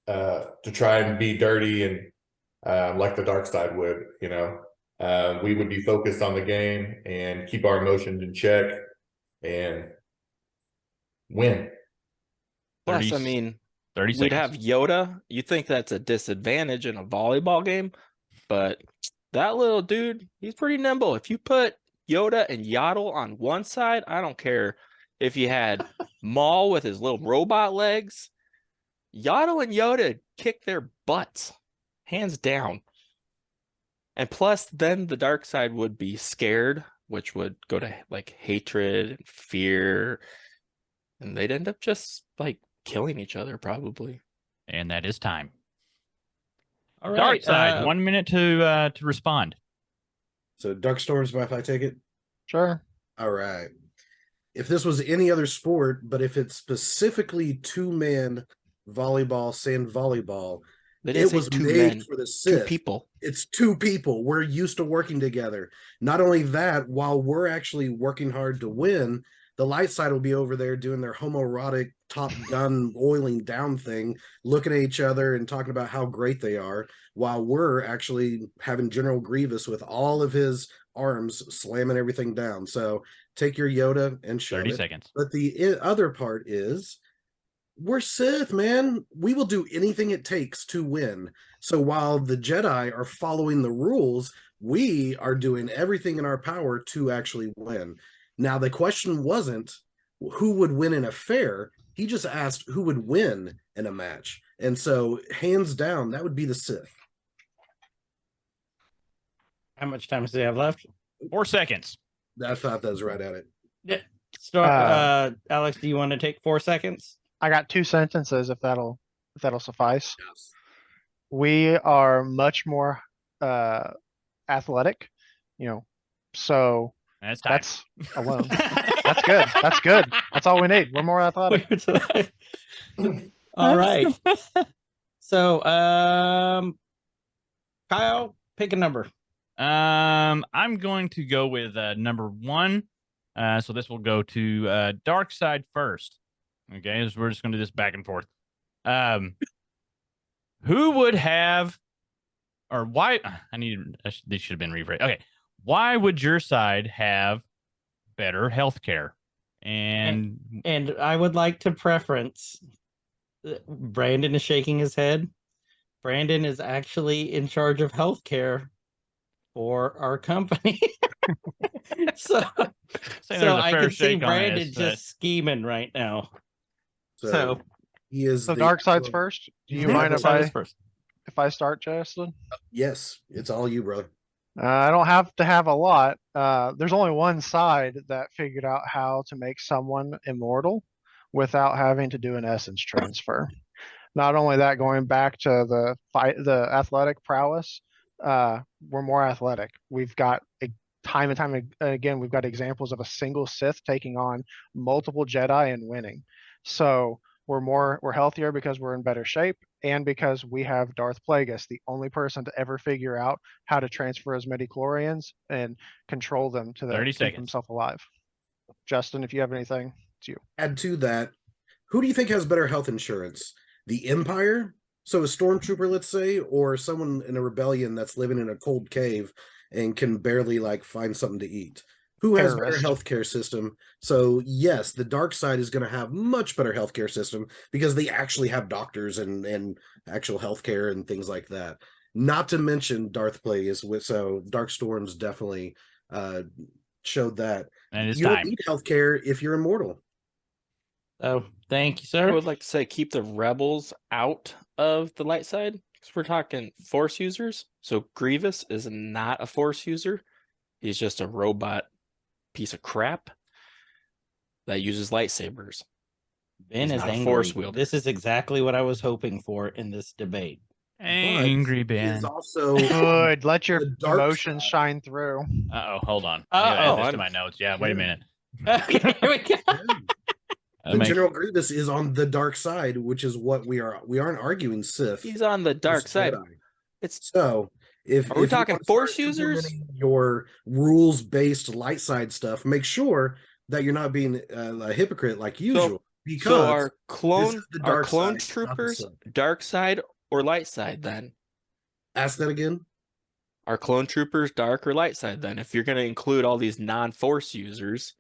to try and be dirty and like the dark side would. We would be focused on the game and keep our emotions in check and win. Plus, I mean, 30 we'd seconds. have Yoda. You think that's a disadvantage in a volleyball game, but that little dude, he's pretty nimble. If you put Yoda and Yaddle on one side, I don't care if you had Maul with his little robot legs. Yaddle and Yoda kick their butts, hands down. And plus, then the dark side would be scared, which would go to like hatred and fear, and they'd end up just like killing each other probably. And that is time. All right. Dark side, 1 minute to respond. So Dark Storms, if I take it? Sure. All right. If this was any other sport, but if it's specifically two-man volleyball, sand volleyball, it was made for the Sith. 2 people. It's 2 people. We're used to working together. Not only that, while we're actually working hard to win, the light side will be over there doing their homoerotic Top Gun oiling down thing, looking at each other and talking about how great they are, while we're actually having General Grievous with all of his arms slamming everything down. So take your Yoda and show 30 it. seconds. But the other part is we're Sith, man. We will do anything it takes to win. So while the Jedi are following the rules, we are doing everything in our power to actually win. Now, the question wasn't who would win in a fair. He just asked who would win in a match. And so, hands down, that would be the Sith. How much time does he have left? 4 seconds. I thought that was right at it. Yeah. Start, Alex, do you want to take 4 seconds? I got 2 sentences if that'll suffice. Yes. We are much more athletic, so that's alone. That's good. That's good. That's all we need. We're more athletic. All right. So Kyle, pick a number. I'm going to go with number 1. So this will go to dark side first. Okay, so we're just going to do this back and forth. Who would have, or why? These should have been rephrased. Okay, why would your side have better health care? And I would like to preference. Brandon is shaking his head. Brandon is actually in charge of healthcare for our company. so I can see Brandon just scheming right now. So he is. So dark side's first. Do you mind if I start, Justin? Yes, it's all you, brother. I don't have to have a lot. There's only one side that figured out how to make someone immortal without having to do an essence transfer. Not only that, going back to the athletic prowess, we're more athletic. We've got time and time again, we've got examples of a single Sith taking on multiple Jedi and winning. So we're healthier because we're in better shape, and because we have Darth Plagueis, the only person to ever figure out how to transfer as midichlorians and control them to 30 keep seconds. himself alive. Justin, if you have anything, it's you. Add to that, who do you think has better health insurance? The Empire, so a stormtrooper, let's say, or someone in a rebellion that's living in a cold cave and can barely like find something to eat? Who has better Terrorist. healthcare system? So yes, the dark side is going to have much better healthcare system because they actually have doctors and actual healthcare and things like that. Not to mention Darth Plagueis, so Dark Storms definitely showed that And it's you don't time. need healthcare if you're immortal. Oh, thank you, I sir. would like to say keep the rebels out of the light side because we're talking force users. So Grievous is not a force user. He's just a robot piece of crap that uses lightsabers. Ben He's is not a angry. force wielder. This is exactly what I was hoping for in this debate. Angry But he Ben. is also Good. Let your the dark emotions side. shine through. Uh-oh, hold on. I gotta add Uh-oh. this to my notes. Yeah, wait a minute. Okay, here we go. The General Grievous is on the dark side, which is what we aren't arguing Sith. He's on the dark versus side. Jedi. It's So if Are we if you talking want to force start users? implementing your rules-based light side stuff, make sure that you're not being a hypocrite like usual. Because so are this clone is the are dark clone side, not the troopers Sith. dark side or light side then? Ask that again. Are clone troopers dark or light side then? If you're going to include all these non-force users,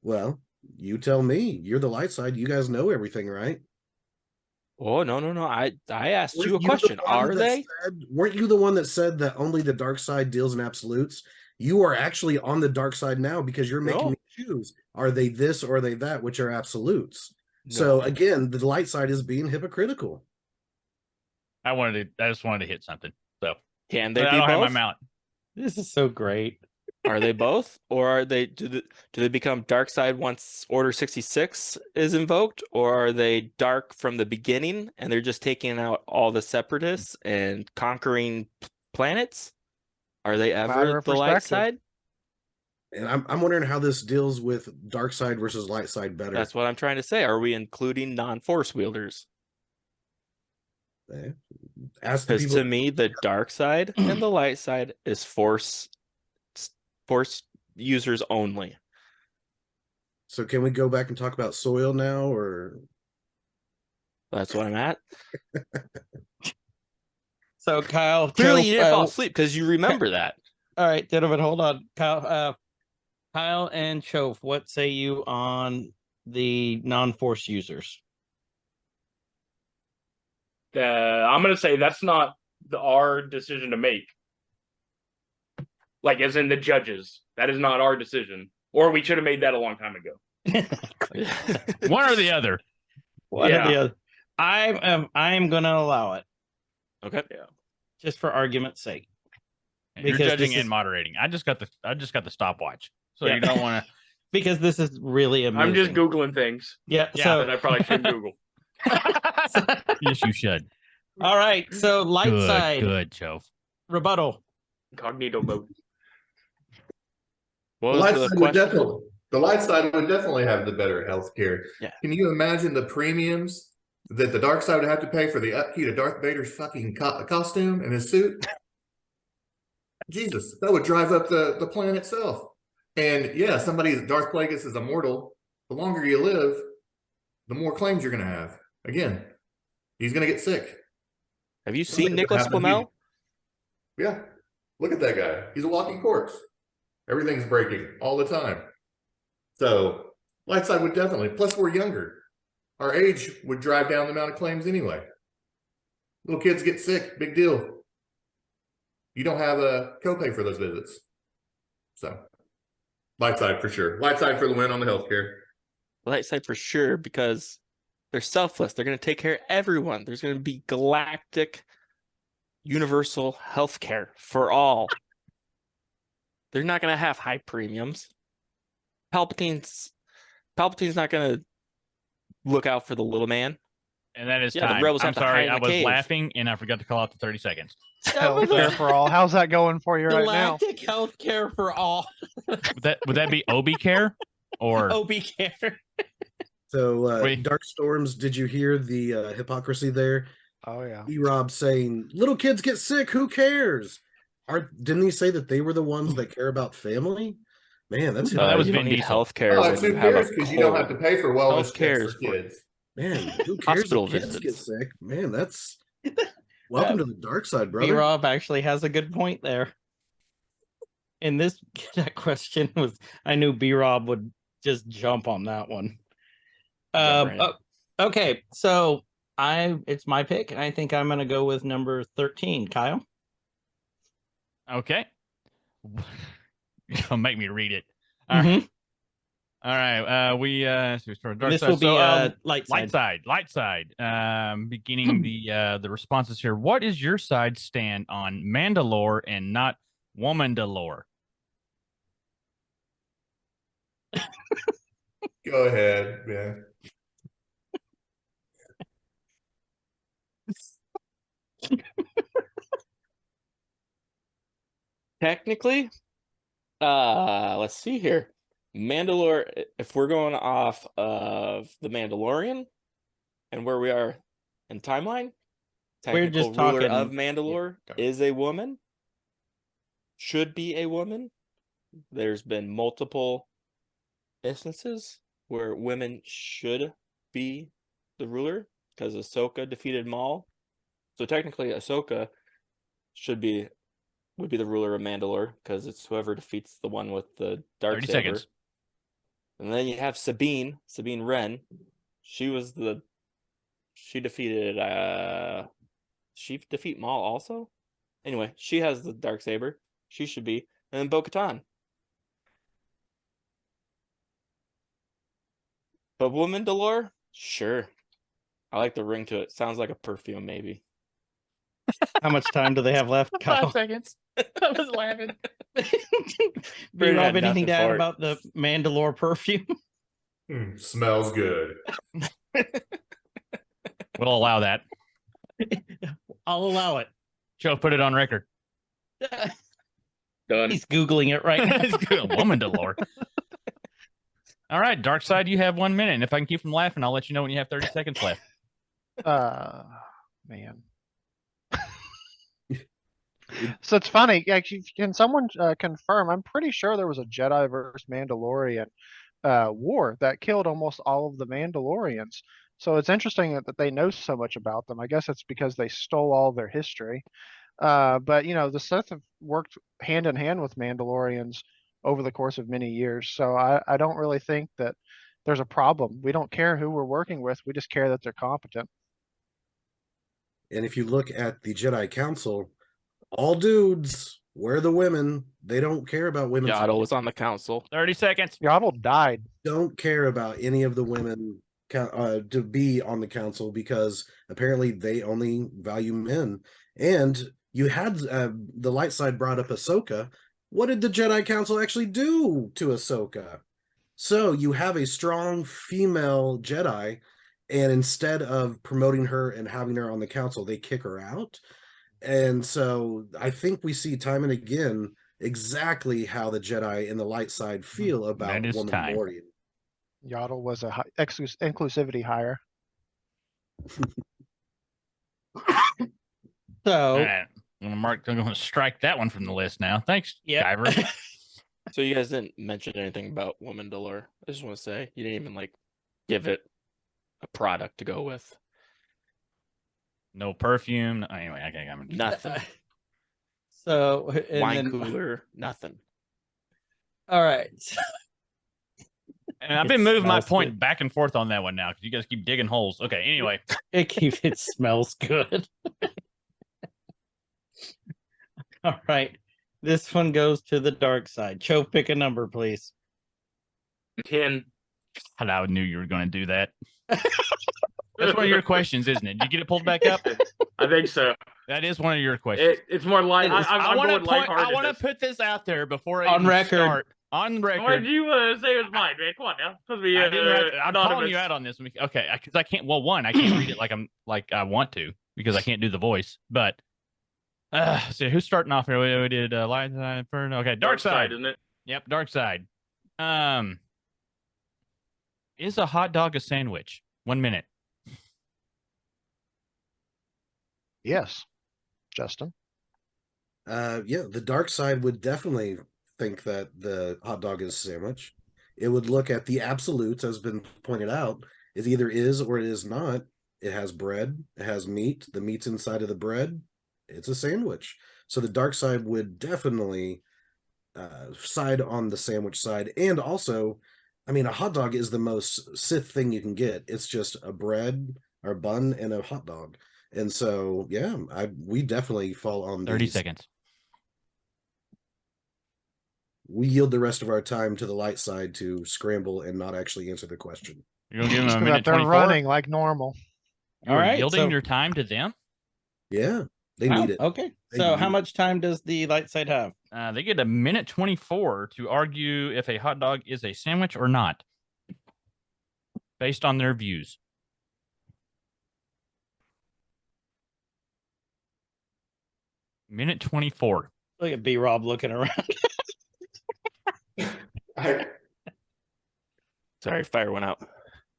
Well, you tell me. You're the light side. You guys know everything, right? oh no. I asked you a Weren't the question. one Are that they? weren't you the one that said that only the dark side deals in absolutes? You are actually on the dark side now because you're making No. me choose. Are they this or are they that, which are absolutes? So No. again, the light side is being hypocritical. I just wanted to hit something. So Can they I be don't have my both? mallet. This is so great. Are they both, or are they? Do they become dark side once Order 66 is invoked, or are they dark from the beginning and they're just taking out all the separatists and conquering planets? Are they Matter ever of the light perspective. side? And I'm wondering how this deals with dark side versus light side better. That's what I'm trying to say. Are we including non-force wielders? Ask the Because people. to me, the dark side and the light side is force users only. So can we go back and talk about soil now, or That's what I'm at. So Kyle, Clearly, Choaf, you didn't fall asleep because you remember that. all right, gentlemen, hold on. Kyle and Choaf, what say you on the non-force users? I'm gonna say that's not our decision to make. Like, as in the judges, that is not our decision, or we should have made that a long time ago. One or the other. One or Yeah. the other. I'm gonna allow it Okay. just for argument's sake. And you're Because judging this and is- moderating. I just got the stopwatch. So Yeah. you don't want to. Because this is really amazing. I'm just Googling things Yeah. Yeah, that I probably shouldn't Google. Yes, you should. All right. So light Good, side good, Choaf. rebuttal. Incognito mode. What The was light, the side would question? the light side would definitely have the better health care. Yeah. Can you imagine the premiums that the dark side would have to pay for the upkeep of Darth Vader's fucking costume and his suit? Jesus, that would drive up the plan itself. And yeah, Darth Plagueis is immortal. The longer you live, the more claims you're going to have. Again, he's going to get sick. Have you Something's seen gonna Nicholas happen to Flamel? you. Yeah. Look at that guy. He's a walking corpse. Everything's breaking all the time. So, light side would definitely. Plus, we're younger. Our age would drive down the amount of claims anyway. Little kids get sick. Big deal. You don't have a copay for those visits. So, light side for sure. Light side for the win on the healthcare. Light side for sure, because they're selfless. They're going to take care of everyone. There's going to be galactic, universal health care for all. They're not going to have high premiums. Palpatine's not going to look out for the little man. And that is Yeah, the time. rebels I'm have to hide sorry, in I a was cave. laughing and I forgot to call out the 30 seconds. Healthcare for all. How's that going for you right now? Galactic health care for all. Would that be Obi care or OB care. So, Wait. Dark Storms, did you hear the hypocrisy there? Oh yeah. Rob saying, little kids get sick, who cares? Didn't he say that they were the ones that care about family? Man, that's No, that was you Vin don't need Diesel. health care Oh, when it's you who have a cares because you don't have to cold. pay for wellness Health care checks is for for kids. Man, who cares Hospital if kids get visits. sick? Man, that's welcome to the dark side, brother. B-Rob actually has a good point there. And that question was, I knew B-Rob would just jump on that one. Jump right Okay, so it's my pick, and I think I'm gonna go with number 13, Kyle. Okay. You'll make me read it. Mhm. All right. So we started dark This side. will be So, light side. light side. Beginning the responses here. What is your side stand on Mandalore and not Womandalore? Go ahead, man. Technically, let's see here. Mandalore, if we're going off of the Mandalorian and where we are in timeline, We're technical just ruler talking- of Mandalore is a woman. Should be a woman. There's been multiple instances where women should be the ruler because Ahsoka defeated Maul. So technically, Ahsoka would be the ruler of Mandalore because it's whoever defeats the one with the dark 30 saber. seconds. And then you have Sabine Wren. She defeated she defeat Maul also? Anyway, she has the dark saber. She should be. And then Bo-Katan. But Woman Delore? Sure. I like the ring to it. Sounds like a perfume, maybe. How much time do they have left, Kyle? 5 seconds. I was laughing. B-Rob, had anything nothing to add for it. about the Mandalore perfume? Smells good. We'll allow that. I'll allow it. Joe, put it on record. Done. He's Googling it right now. It's good. Womandalore. All right, dark side, you have 1 minute. And if I can keep from laughing, I'll let you know when you have 30 seconds left. Man. So it's funny. Actually, can someone confirm? I'm pretty sure there was a Jedi versus Mandalorian war that killed almost all of the Mandalorians. So it's interesting that they know so much about them. I guess it's because they stole all their history. But the Sith have worked hand in hand with Mandalorians over the course of many years. So I don't really think that there's a problem. We don't care who we're working with. We just care that they're competent. And if you look at the Jedi Council, all dudes, where the women, they don't care about women's Yaddle was on the council. 30 seconds. Yaddle died. don't care about any of the women to be on the council because apparently they only value men. And you had the light side brought up Ahsoka. What did the Jedi Council actually do to Ahsoka? So you have a strong female Jedi, and instead of promoting her and having her on the council, they kick her out. And so I think we see time and again exactly how the Jedi in the light side feel about That is woman time. lording. Yaddle was a inclusivity hire. So, All right. I'm going to strike that one from the list now. Thanks, Yep. Kyver. So you guys didn't mention anything about Woman Delore. I just want to say you didn't even give it a product to go with. No perfume. Anyway, okay, I'm Nothing. so Wine then, cooler, nothing. all right. And I've It been moving my smells point good. back and forth on that one now because you guys keep digging holes. Okay, anyway. It smells good. All right. This one goes to the dark side. Choaf, pick a number, please. 10. I knew you were going to do that. That's one of your questions, isn't it? Did you get it pulled back up? I think so. That is one of your questions. It's more light. I'm want going to I want to lighthearted. put this out there before I On even record. start. On What record. did you say was mine, man? Come on now. Supposed to be I didn't have, I'm calling anonymous. you out on this one. Okay, because I can't. Well, one, I can't read it like I want to because I can't do the voice. But so who's starting off here? We did light side, inferno. Okay, dark side. isn't it? Yep, dark side. Is a hot dog a sandwich? 1 minute. Yes, Justin. Yeah, the dark side would definitely think that the hot dog is a sandwich. It would look at the absolutes, as been pointed out. It either is or it is not. It has bread, it has meat, the meat's inside of the bread. It's a sandwich. So the dark side would definitely side on the sandwich side. And also, I mean, a hot dog is the most Sith thing you can get. It's just a bread or bun and a hot dog. And so, yeah, we definitely fall on 30 these. seconds. We yield the rest of our time to the light side to scramble and not actually answer the question. You're gonna give them Just a 'cause minute they're 24. running like normal. You're All right, yielding so- your time to them. Yeah, they Wow, need it. okay. They So need how it. much time does the light side have? They get a minute 24 to argue if a hot dog is a sandwich or not, based on their views. Minute 24. Look at B Rob looking around. Sorry, fire went out.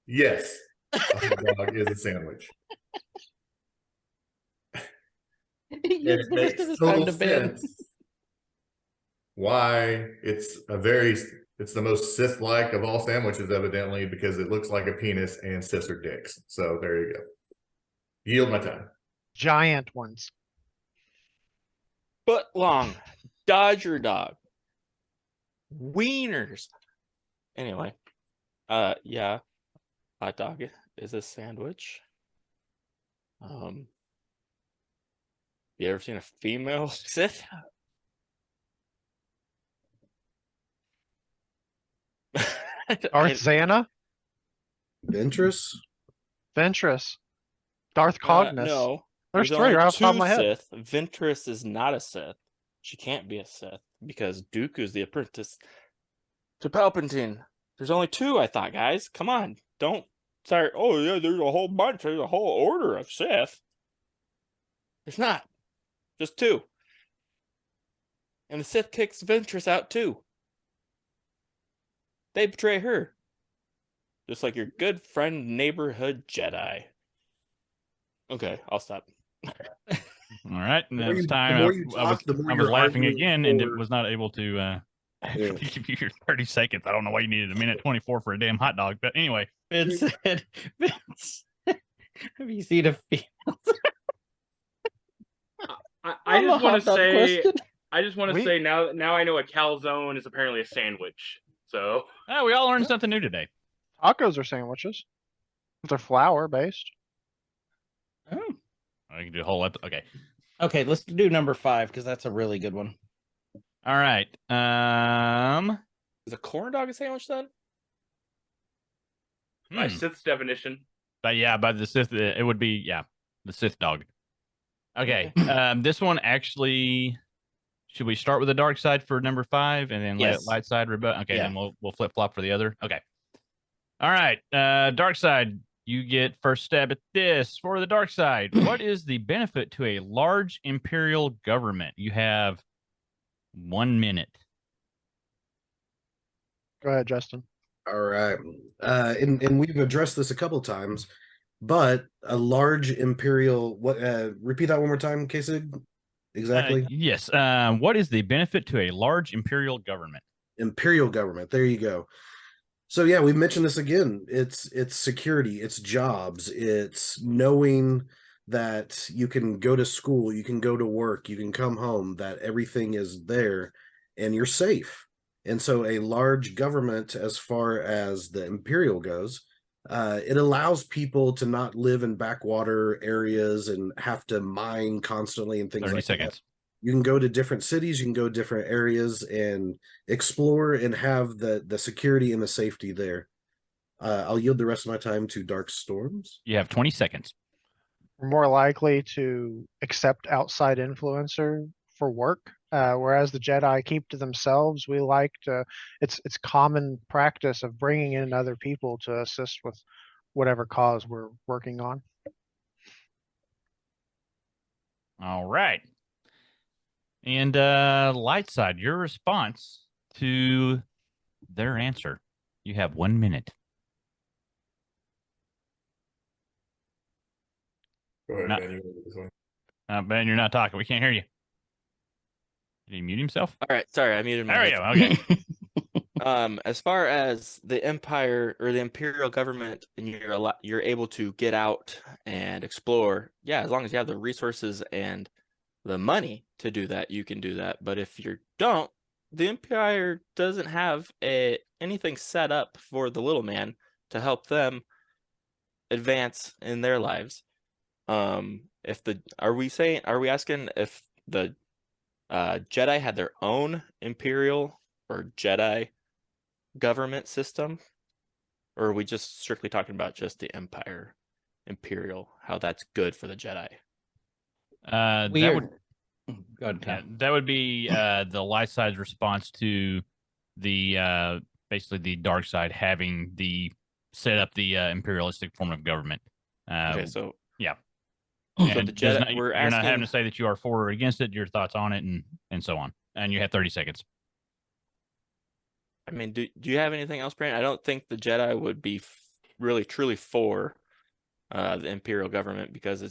Yes, a hot dog is a sandwich. It makes total sense why it's the most Sith-like of all sandwiches, evidently, because it looks like a penis and Siths are dicks. So there you go. Yield my time. Giant ones. Foot long, Dodger dog, wieners. Anyway, yeah, hot dog is a sandwich. You ever seen a female Sith? Darth Xana, Ventress? Ventress, Darth Cognus. No, There's there's three only right off the top of two my head. Sith. Ventress is not a Sith. She can't be a Sith because Dooku's the apprentice to Palpatine. There's only two, I thought, guys. Come on, don't start. Oh yeah, there's a whole bunch. There's a whole order of Sith. There's not. Just two. And the Sith kicks Ventress out too. They betray her. Just like your good friend neighborhood Jedi. Okay, I'll stop. All right, and The more it's you- time. the more you I was, talk, the more I was you're laughing arguing again and it for- was not able to Yeah. give you your 30 seconds. I don't know why you needed a minute 24 for a damn hot dog. But anyway, Vince said, Vince, have you seen a female? I I'm a just want hot to dog say, question. I just want to We- say now I know a calzone is apparently a sandwich. So we all learned something new today. Tacos are sandwiches. They're flour based. Oh. I can do a whole lot. Okay. Okay, let's do number 5 because that's a really good one. All right. Is a corn dog a sandwich then? by hmm. Sith's definition, But yeah, by the Sith, it would be the Sith dog. Okay. This one actually. Should we start with the dark side for number 5 and then Yes. light side rebut? Okay, Yeah. then we'll flip flop for the other. Okay. All right. Dark side, you get first stab at this. For the dark side, what is the benefit to a large imperial government? You have 1 minute. Go ahead, Justin. All right. And we've addressed this a couple times, but a large imperial repeat that one more time, Kasig? Exactly. Yes. What is the benefit to a large imperial government? Imperial government. There you go. So yeah, we mentioned this again. It's security, it's jobs, it's knowing that you can go to school, you can go to work, you can come home, that everything is there and you're safe. And so a large government, as far as the imperial goes, it allows people to not live in backwater areas and have to mine constantly and things 30 like seconds. that. You can go to different cities, you can go to different areas and explore and have the security and the safety there. I'll yield the rest of my time to Dark Storms. You have 20 seconds. We're more likely to accept outside influencer for work, whereas the Jedi keep to themselves. We like to. It's common practice of bringing in other people to assist with whatever cause we're working on. All right. And light side, your response to their answer. You have 1 minute. Go ahead, Not- Ben. You can do this one. Ben, you're not talking. We can't hear you. Did he mute himself? All right, sorry, I muted my There we headset. go. Okay. As far as the empire or the imperial government, and you're able to get out and explore. Yeah, as long as you have the resources and the money to do that, you can do that. But if you don't, the empire doesn't have anything set up for the little man to help them advance in their lives. Are we asking if the Jedi had their own imperial or Jedi government system, or are we just strictly talking about just the empire imperial, how that's good for the Jedi? That would Go ahead, yeah, Tom. that would be the light side's response to the basically the dark side having set up the imperialistic form of government. Okay, so yeah. So And the there's Jedi, you're not having to say that you are for or against it, your thoughts on it, and so on. And you have 30 seconds. I mean, do you have anything else, Brandon? I don't think the Jedi would be really truly for the imperial government, because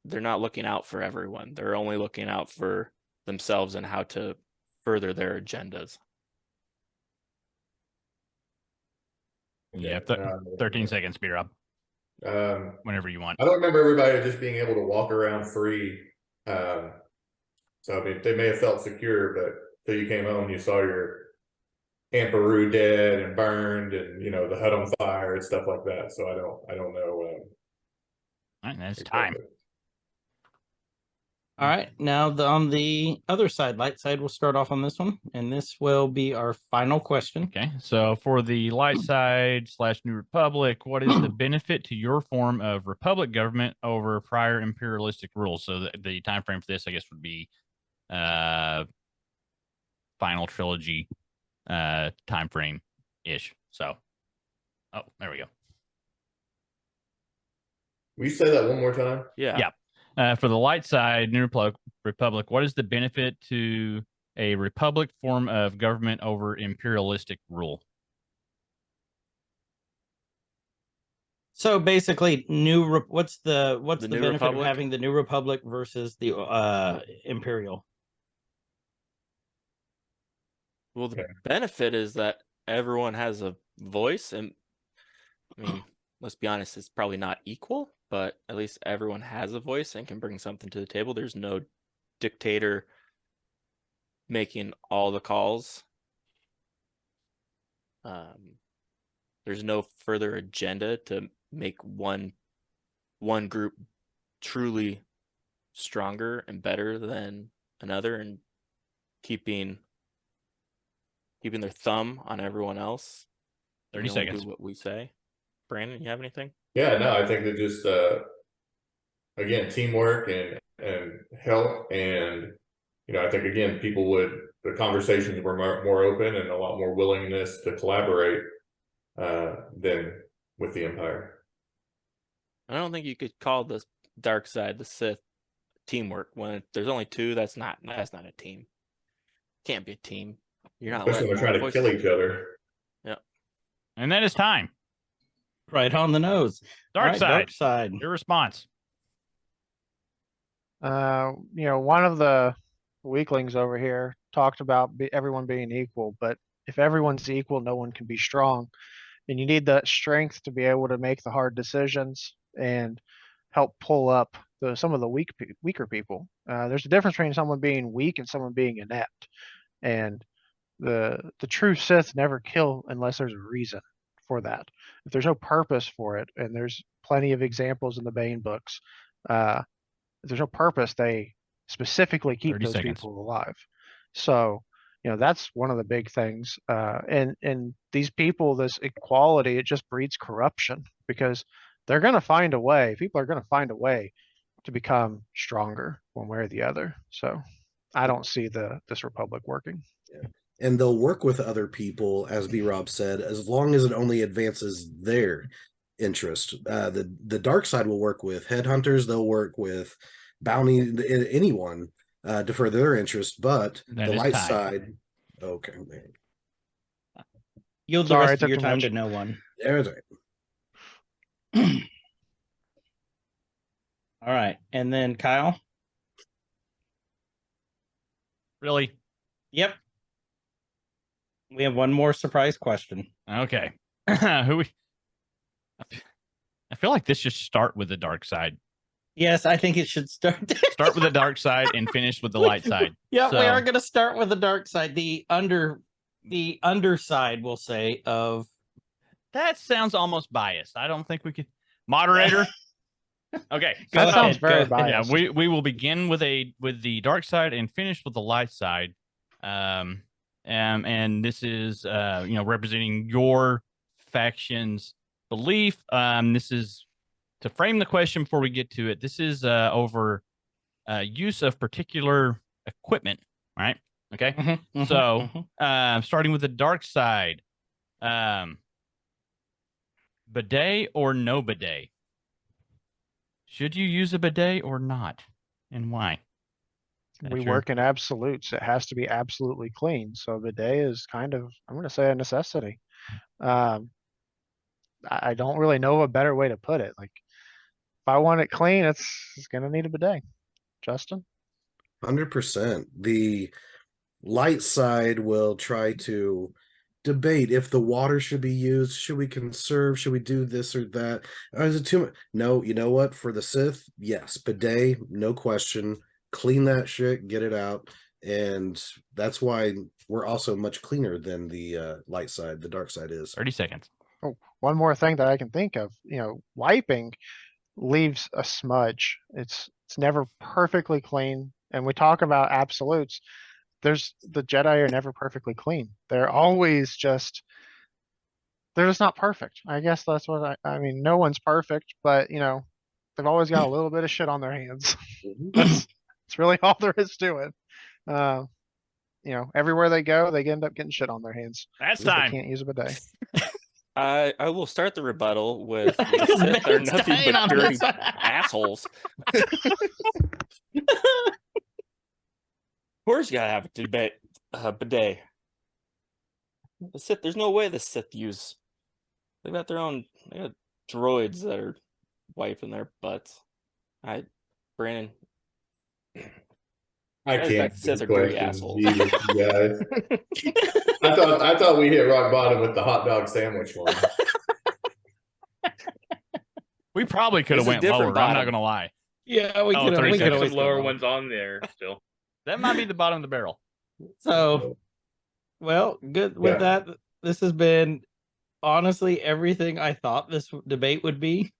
they're not looking out for everyone. They're only looking out for themselves and how to further their agendas. Yeah, 13 seconds, B-Rob. Whenever you want. I don't remember everybody just being able to walk around free. So I mean, they may have felt secure, but till you came home, you saw your Aunt Beru dead and burned, and the hut on fire and stuff like that. So I don't know. All right, that's time. All right, now on the other side, light side, we'll start off on this one, and this will be our final question. Okay, so for the light side / New Republic, what is the benefit to your form of Republic government over prior imperialistic rules? So the time frame for this, I guess, would be final trilogy time frame ish. So, oh, there we go. Will you say that one more time? Yeah. For the light side, New Republic, what is the benefit to a republic form of government over imperialistic rule? So basically, what's the New benefit Republic? of having the New Republic versus the Imperial? Well, the benefit is that everyone has a voice, and I mean, let's be honest, it's probably not equal, but at least everyone has a voice and can bring something to the table. There's no dictator making all the calls. There's no further agenda to make one group truly stronger and better than another, and keeping their thumb on everyone else. 30 seconds. Do what we say. Brandon, you have anything? Yeah, no, I think that just again, teamwork and help, and I think again, the conversations were more open and a lot more willingness to collaborate than with the Empire. I don't think you could call the dark side, the Sith, teamwork when there's only two. That's not a team. Can't be a team. You're not Especially when they're trying to kill each other. Yeah. And that is time. Right on the nose. Dark side. Dark side. Your response. One of the weaklings over here talked about everyone being equal, but if everyone's equal, no one can be strong. And you need that strength to be able to make the hard decisions and help pull up some of the weaker people. There's a difference between someone being weak and someone being inept. And the true Sith never kill unless there's a reason for that. If there's no purpose for it, and there's plenty of examples in the Bane books, if there's no purpose, they specifically keep 30 those seconds. people alive. So, that's one of the big things. And these people, this equality, it just breeds corruption, because they're going to find a way. People are going to find a way to become stronger one way or the other. So I don't see this republic working. Yeah. And they'll work with other people, as B. Rob said, as long as it only advances their interest. The dark side will work with headhunters. They'll work with bounty, anyone to further their interest. But the light side, okay, man. Yield the rest of your time to no one. There's it. All All right. And then Kyle. Really? Yep. We have one more surprise question. Okay. Who we? I feel like this should start with the dark side. Yes, I think it should start. Start with the dark side and finish with the light side. Yeah, we So- are going to start with the dark side. The underside, we'll say, of. That sounds almost biased. I don't think we could. Moderator. Okay. Go That sounds ahead, very go ahead. Yeah, biased. we will begin with the dark side and finish with the light side. And this is representing your faction's belief. This is to frame the question before we get to it. This is over use of particular equipment, right? Okay. So, starting with the dark side, bidet or no bidet? Should you use a bidet or not, and why? We Sure. work in absolutes. It has to be absolutely clean. So bidet is kind of, I'm going to say, a necessity. I don't really know a better way to put it. Like, if I want it clean, it's going to need a bidet. Justin? 100%. The light side will try to debate if the water should be used. Should we conserve? Should we do this or that? Or is it too much? No, you know what? For the Sith, yes, bidet, no question. Clean that shit, get it out. And that's why we're also much cleaner than the light side, the dark side is. 30 seconds. Oh, one more thing that I can think of, wiping leaves a smudge. It's never perfectly clean. And we talk about absolutes. The Jedi are never perfectly clean. They're always they're just not perfect. I guess that's what I mean, no one's perfect, but they've always got a little bit of shit on their hands. That's really all there is to it. Everywhere they go, they end up getting shit on their hands. That's They time. can't use a bidet. I will start the rebuttal with the Sith are Ben's nothing dying but on dirty this one. assholes. Of course, you gotta have a bidet. The Sith, there's no way the Sith use. They got their own. They got droids that are wiping their butts. Brandon. I Guys, can't. that says these they're dirty questions. assholes. Jesus, you guys. I thought we hit rock bottom with the hot dog sandwich one. We probably could This have is went lower. different I'm not bottom. gonna lie. Yeah, we Oh, could 30 we could seconds. always Some go lower lower. ones on there still. That might be the bottom of the barrel. So, well, good with Yeah. that. This has been honestly everything I thought this debate would be,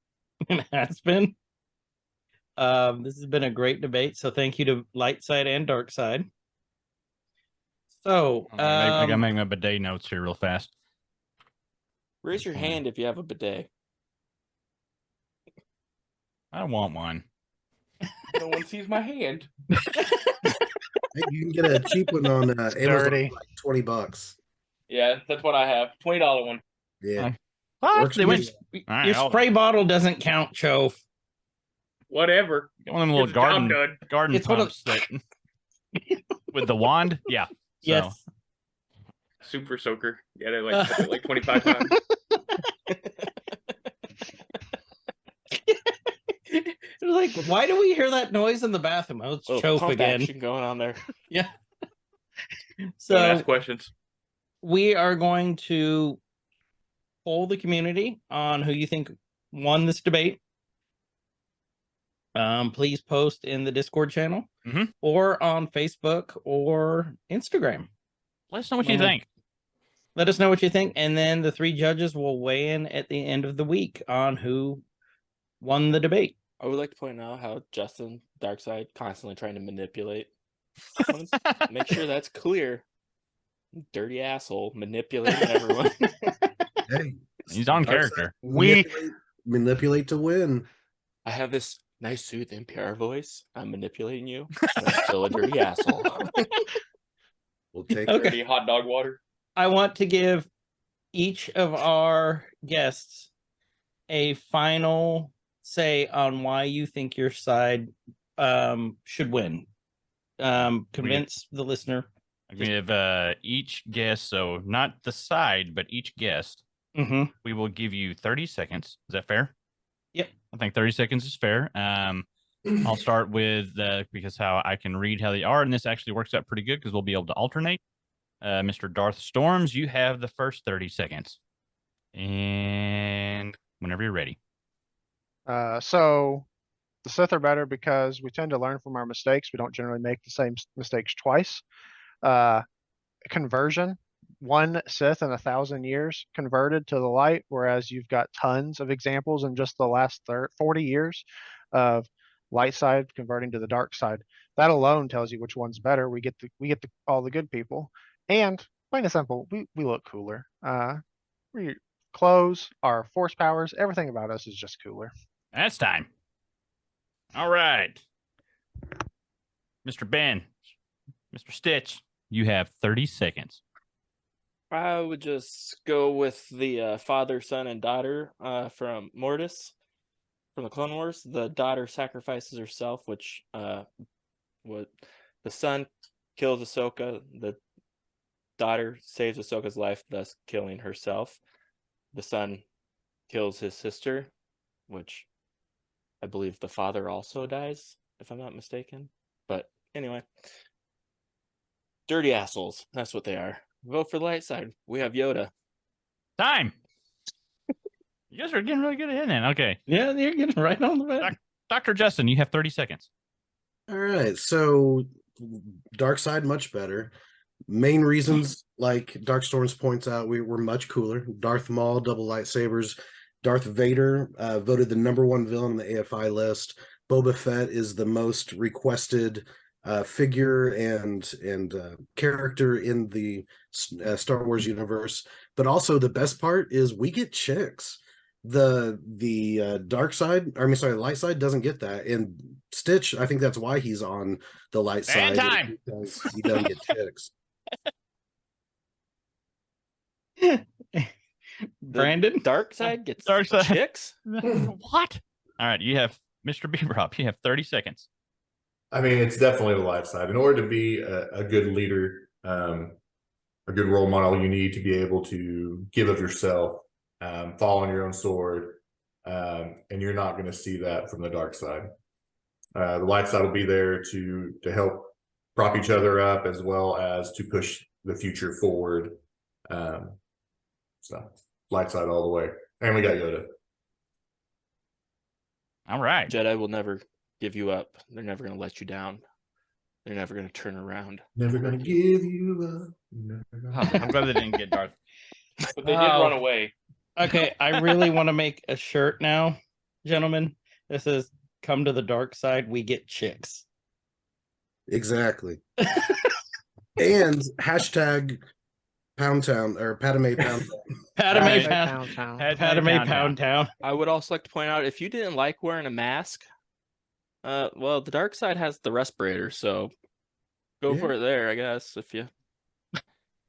and it has been. This has been a great debate. So thank you to light side and dark side. So, I gotta make my bidet notes here real fast. Raise your hand if you have a bidet. I want one. No one sees my hand. Hey, you can get a cheap one on Amazon dirty. for like $20. Yeah, that's what I have. $20 one. Yeah. What? Works They for went. me. All right, your I'll- spray bottle doesn't count, Choaf. Whatever. Get one of them little Gets the job garden done. garden It's one of- pumps that with the wand. Yeah. So, Yes. Super soaker. Yeah, they like 25 times. They're like, why do we hear that noise in the bathroom? Oh, it's Choaf Pump again. action going on there. Yeah. Don't So ask questions. we are going to poll the community on who you think won this debate. Please post in the Discord channel Mhm. or on Facebook or Instagram. let us know what you Mhm. think. Let us know what you think, and then the three judges will weigh in at the end of the week on who won the debate. I would like to point out how Justin Darkside constantly trying to manipulate. Make sure that's clear. Dirty asshole manipulating everyone. Hey, He's on dark side, character. manipulate to win. I have this nice, soothing NPR voice. I'm manipulating you. But I'm still a dirty asshole. We'll take Okay. Dirty hot dog water. I want to give each of our guests a final say on why you think your side should win. Convince the listener. I give each guest, so not the side, but each guest, Mm-hmm. we will give you 30 seconds. Is that fair? Yep. I think 30 seconds is fair. I'll start with because how I can read how they are, and this actually works out pretty good because we'll be able to alternate. Mr. Darth Storms, you have the first 30 seconds, and whenever you're ready. So the Sith are better because we tend to learn from our mistakes. We don't generally make the same mistakes twice. Conversion, one Sith in 1,000 years converted to the light, whereas you've got tons of examples in just the last 40 years of light side converting to the dark side. That alone tells you which one's better. We get all the good people, and plain and simple, we look cooler. We clothes, our force powers, everything about us is just cooler. That's time. All right. Mr. Ben, Mr. Stitch, you have 30 seconds. I would just go with the father, son, and daughter from Mortis from the Clone Wars. The daughter sacrifices herself, which what the son kills Ahsoka. The daughter saves Ahsoka's life, thus killing herself. The son kills his sister, which I believe the father also dies, if I'm not mistaken. But anyway, dirty assholes. That's what they are. Vote for the light side. We have Yoda. Time. You guys are getting really good at hitting it. Okay. Yeah, you're getting right on the button. Dr. Justin, you have 30 seconds. All right, so dark side much better. Main reasons, like Dark Storms points out, we were much cooler. Darth Maul, double lightsabers. Darth Vader voted the #1 villain on the AFI list. Boba Fett is the most requested figure and character in the Star Wars universe. But also the best part is we get chicks. The dark side, the light side doesn't get that. And Stitch, I think that's why he's on the light side. Time. Because he doesn't get chicks. Brandon, Dark side gets Dark side. chicks? What? All right, you have Mr. B. Rob. You have 30 seconds. I mean, it's definitely the light side. In order to be a good leader, a good role model, you need to be able to give of yourself, fall on your own sword, and you're not going to see that from the dark side. The light side will be there to help prop each other up as well as to push the future forward. So light side all the way. And we got Yoda. All right. Jedi will never give you up. They're never going to let you down. They're never going to turn around. Never going to give you up. I'm glad they didn't get Darth. But they did run away. Okay, I really want to make a shirt now, gentlemen. This is "Come to the dark side, we get chicks." Exactly. And hashtag Pound Town or Padme Pound Town. Padme Pound Town. Padme Pound Town. I would also like to point out, if you didn't like wearing a mask, well, the dark side has the respirator, so go for it there, I guess, if you...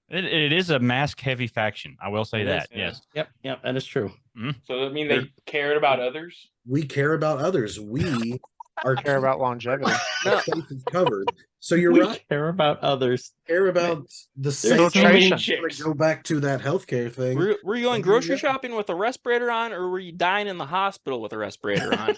It is a mask-heavy faction. I will say It that. is, yeah. Yes. Yep, that is true. So does that mean they cared about others? We care about others. We are Care about longevity. our faces covered. So you're We right. care about others. Care about the There's same. so many chicks. Go back to that healthcare thing. Were you going grocery shopping with a respirator on, or were you dying in the hospital with a respirator on?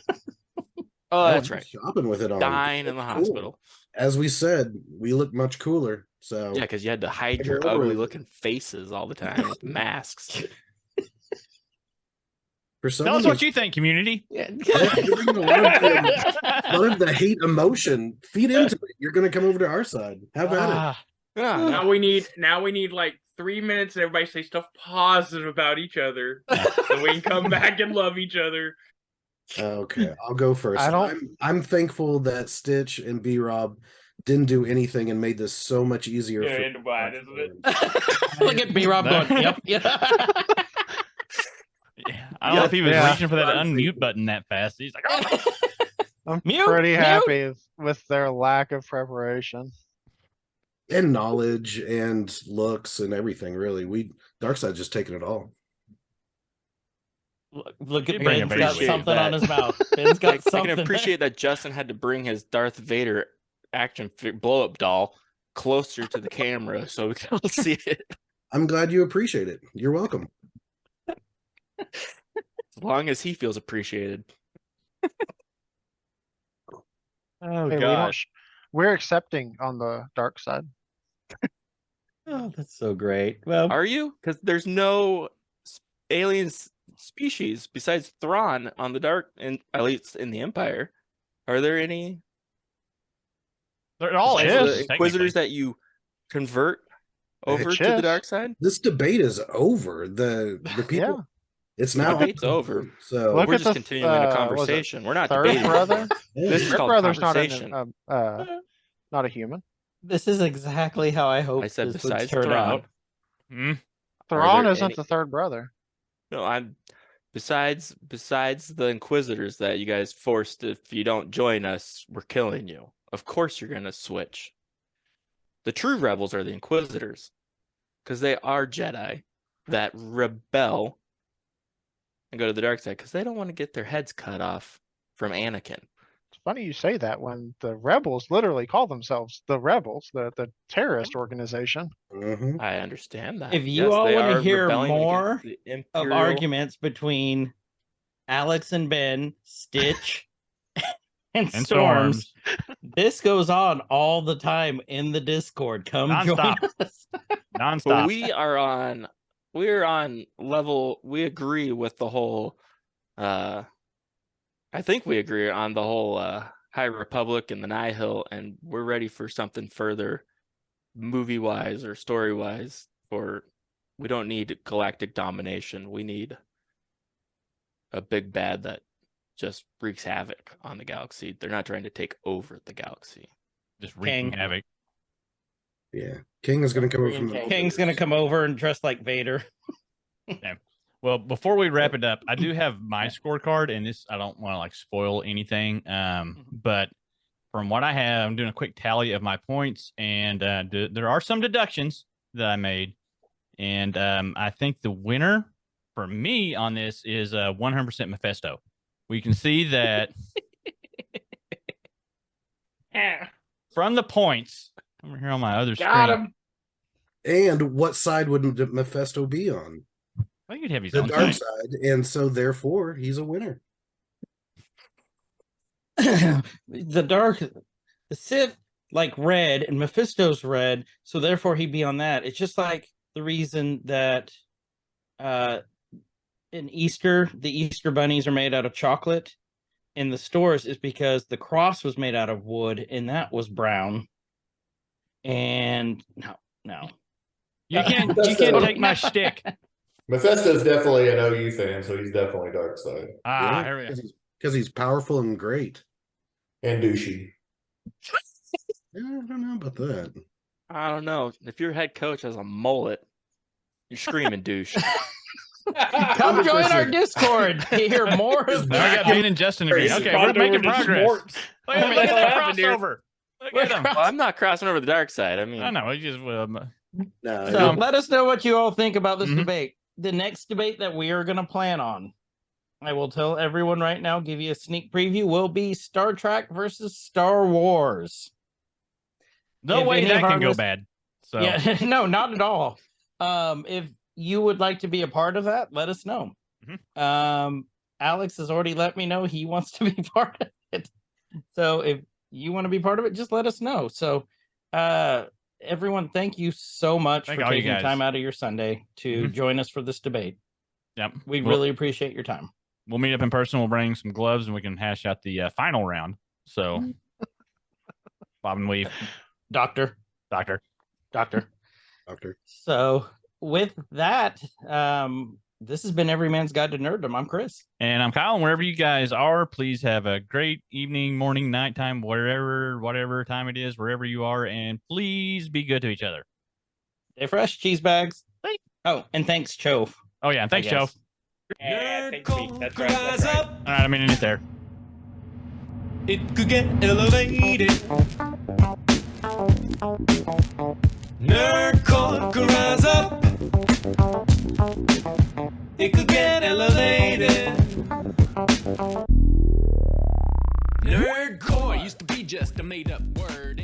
Oh, that's right. Shopping with it on. Dying in the Cool. hospital. As we said, we look much cooler. So Yeah, because you had to hide Take your it over. ugly-looking faces all the time with masks. for some Tell us of what you think, community. a lot of the hate emotion, feed into it. You're going to come over to our side. Have at it. Ah, Yeah, Now we need like 3 minutes and everybody say stuff positive about each other. So we can come back and love each other. Okay, I'll go first. I don't- I'm thankful that Stitch and B Rob didn't do anything and made this so much easier. Yeah, for into mine, isn't it? Look at B Rob going, yep, yeah. yeah. I don't know if he was Yeah. reaching for that unmute button that fast. He's like, oh. I'm Mute, pretty mute. happy with their lack of preparation. and knowledge and looks and everything. Really, Darkseid's just taking it all. Look at You bring Ben's it got back. something on That. his mouth. Ben's got I something. can appreciate that Justin had to bring his Darth Vader action blow-up doll closer to the camera so we can all see it. I'm glad you appreciate it. You're welcome. As long as he feels appreciated. Oh Hey, we're accepting on the dark side. Oh, that's so great. Well, Are you? Because there's no alien species besides Thrawn on the dark, and at least in the Empire. Are there any? They're all besides is the Inquisitors that you convert over to the Chiss. dark side? This debate is over. The people. Yeah. It's The now debate's over. So Look We're at just the, continuing a was it conversation. We're not third debating. brother? This is Third called brother's conversation. not a human. this is exactly how I hoped I said this would besides turn Thrawn. out. Hmm? Thrawn there isn't any- the third brother. No, I'm besides the Inquisitors that you guys forced. If you don't join us, we're killing you. Of course, you're gonna switch. The true rebels are the Inquisitors, because they are Jedi that rebel and go to the dark side because they don't want to get their heads cut off from Anakin. It's funny you say that when the rebels literally call themselves the rebels, the terrorist organization. Mhm. I understand that. If you Yes, all they want to are hear rebelling against more the of Imperial- arguments between Alex and Ben, Stitch, and And Storms, this goes on all the time in the Discord. Come Nonstop. join us. Nonstop. But we're on level. We agree with the whole. I think we agree on the whole High Republic and the Nihil, and we're ready for something further, movie wise or story wise. We don't need galactic domination. We need a big bad that just wreaks havoc on the galaxy. They're not trying to take over the galaxy. Just wreaking King. havoc. Yeah. King is going to come over from the King's gonna come over and dress like Vader. Well, before we wrap it up, I do have my scorecard, and this I don't want to like spoil anything. But from what I have, I'm doing a quick tally of my points, and there are some deductions that I made, and I think the winner for me on this is 100% Mephisto. We can see that from the points over here on my other Got screen. him. And what side would Mephisto be on? I think he'd have his The own dark thing. side, and so therefore he's a winner. The Sith like red and Mephisto's red, so therefore he'd be on that. It's just like the reason that in Easter, the Easter bunnies are made out of chocolate in the stores is because the cross was made out of wood and that was brown. And no. You can't Mephisto- take my shtick. Mephisto's definitely an OU fan, so he's definitely dark side Ah, here we go. Because he's powerful and great. and douchey. Yeah, I don't know about that. I don't know. If your head coach has a mullet, you're screaming douche. Come join our 100%. Discord to hear more of Now I got Bean and Justin again. Crazy. Okay, we're making progress. Look What at the that hell happened here? crossover. Look at him. Well, I'm not crossing over the dark side. I mean, I know. He just No, So let us know what you all think about this Mhm. debate. The next debate that we are going to plan on, I will tell everyone right now, give you a sneak preview, will be Star Trek versus Star Wars. no If way any that of our can go lis- bad. So Yeah, no, not at all. If you would like to be a part of that, let us know. Alex has already let me know he wants to be part of it. So if you want to be part of it, just let us know. So everyone, thank you so much Thank for all you taking guys. time out of your Sunday to join us for this debate. Yep. We Well, really appreciate your time. we'll meet up in person. We'll bring some gloves and we can hash out the final round. So bob and weave, Doctor. doctor. Doctor. So with that, this has been Every Man's Guide to Nerddom. I'm Chris. And I'm Kyle. And wherever you guys are, please have a great evening, morning, nighttime, whatever time it is, wherever you are, and please be good to each other. Stay fresh, cheese bags. Oh, and thanks, Choaf. Oh yeah, and thanks, Joe. guess. Nerd culture rise up. All right, I mean it there. It could get elevated. Nerd culture rise up. It could get elevated. Nerdcore used to be just a made up word.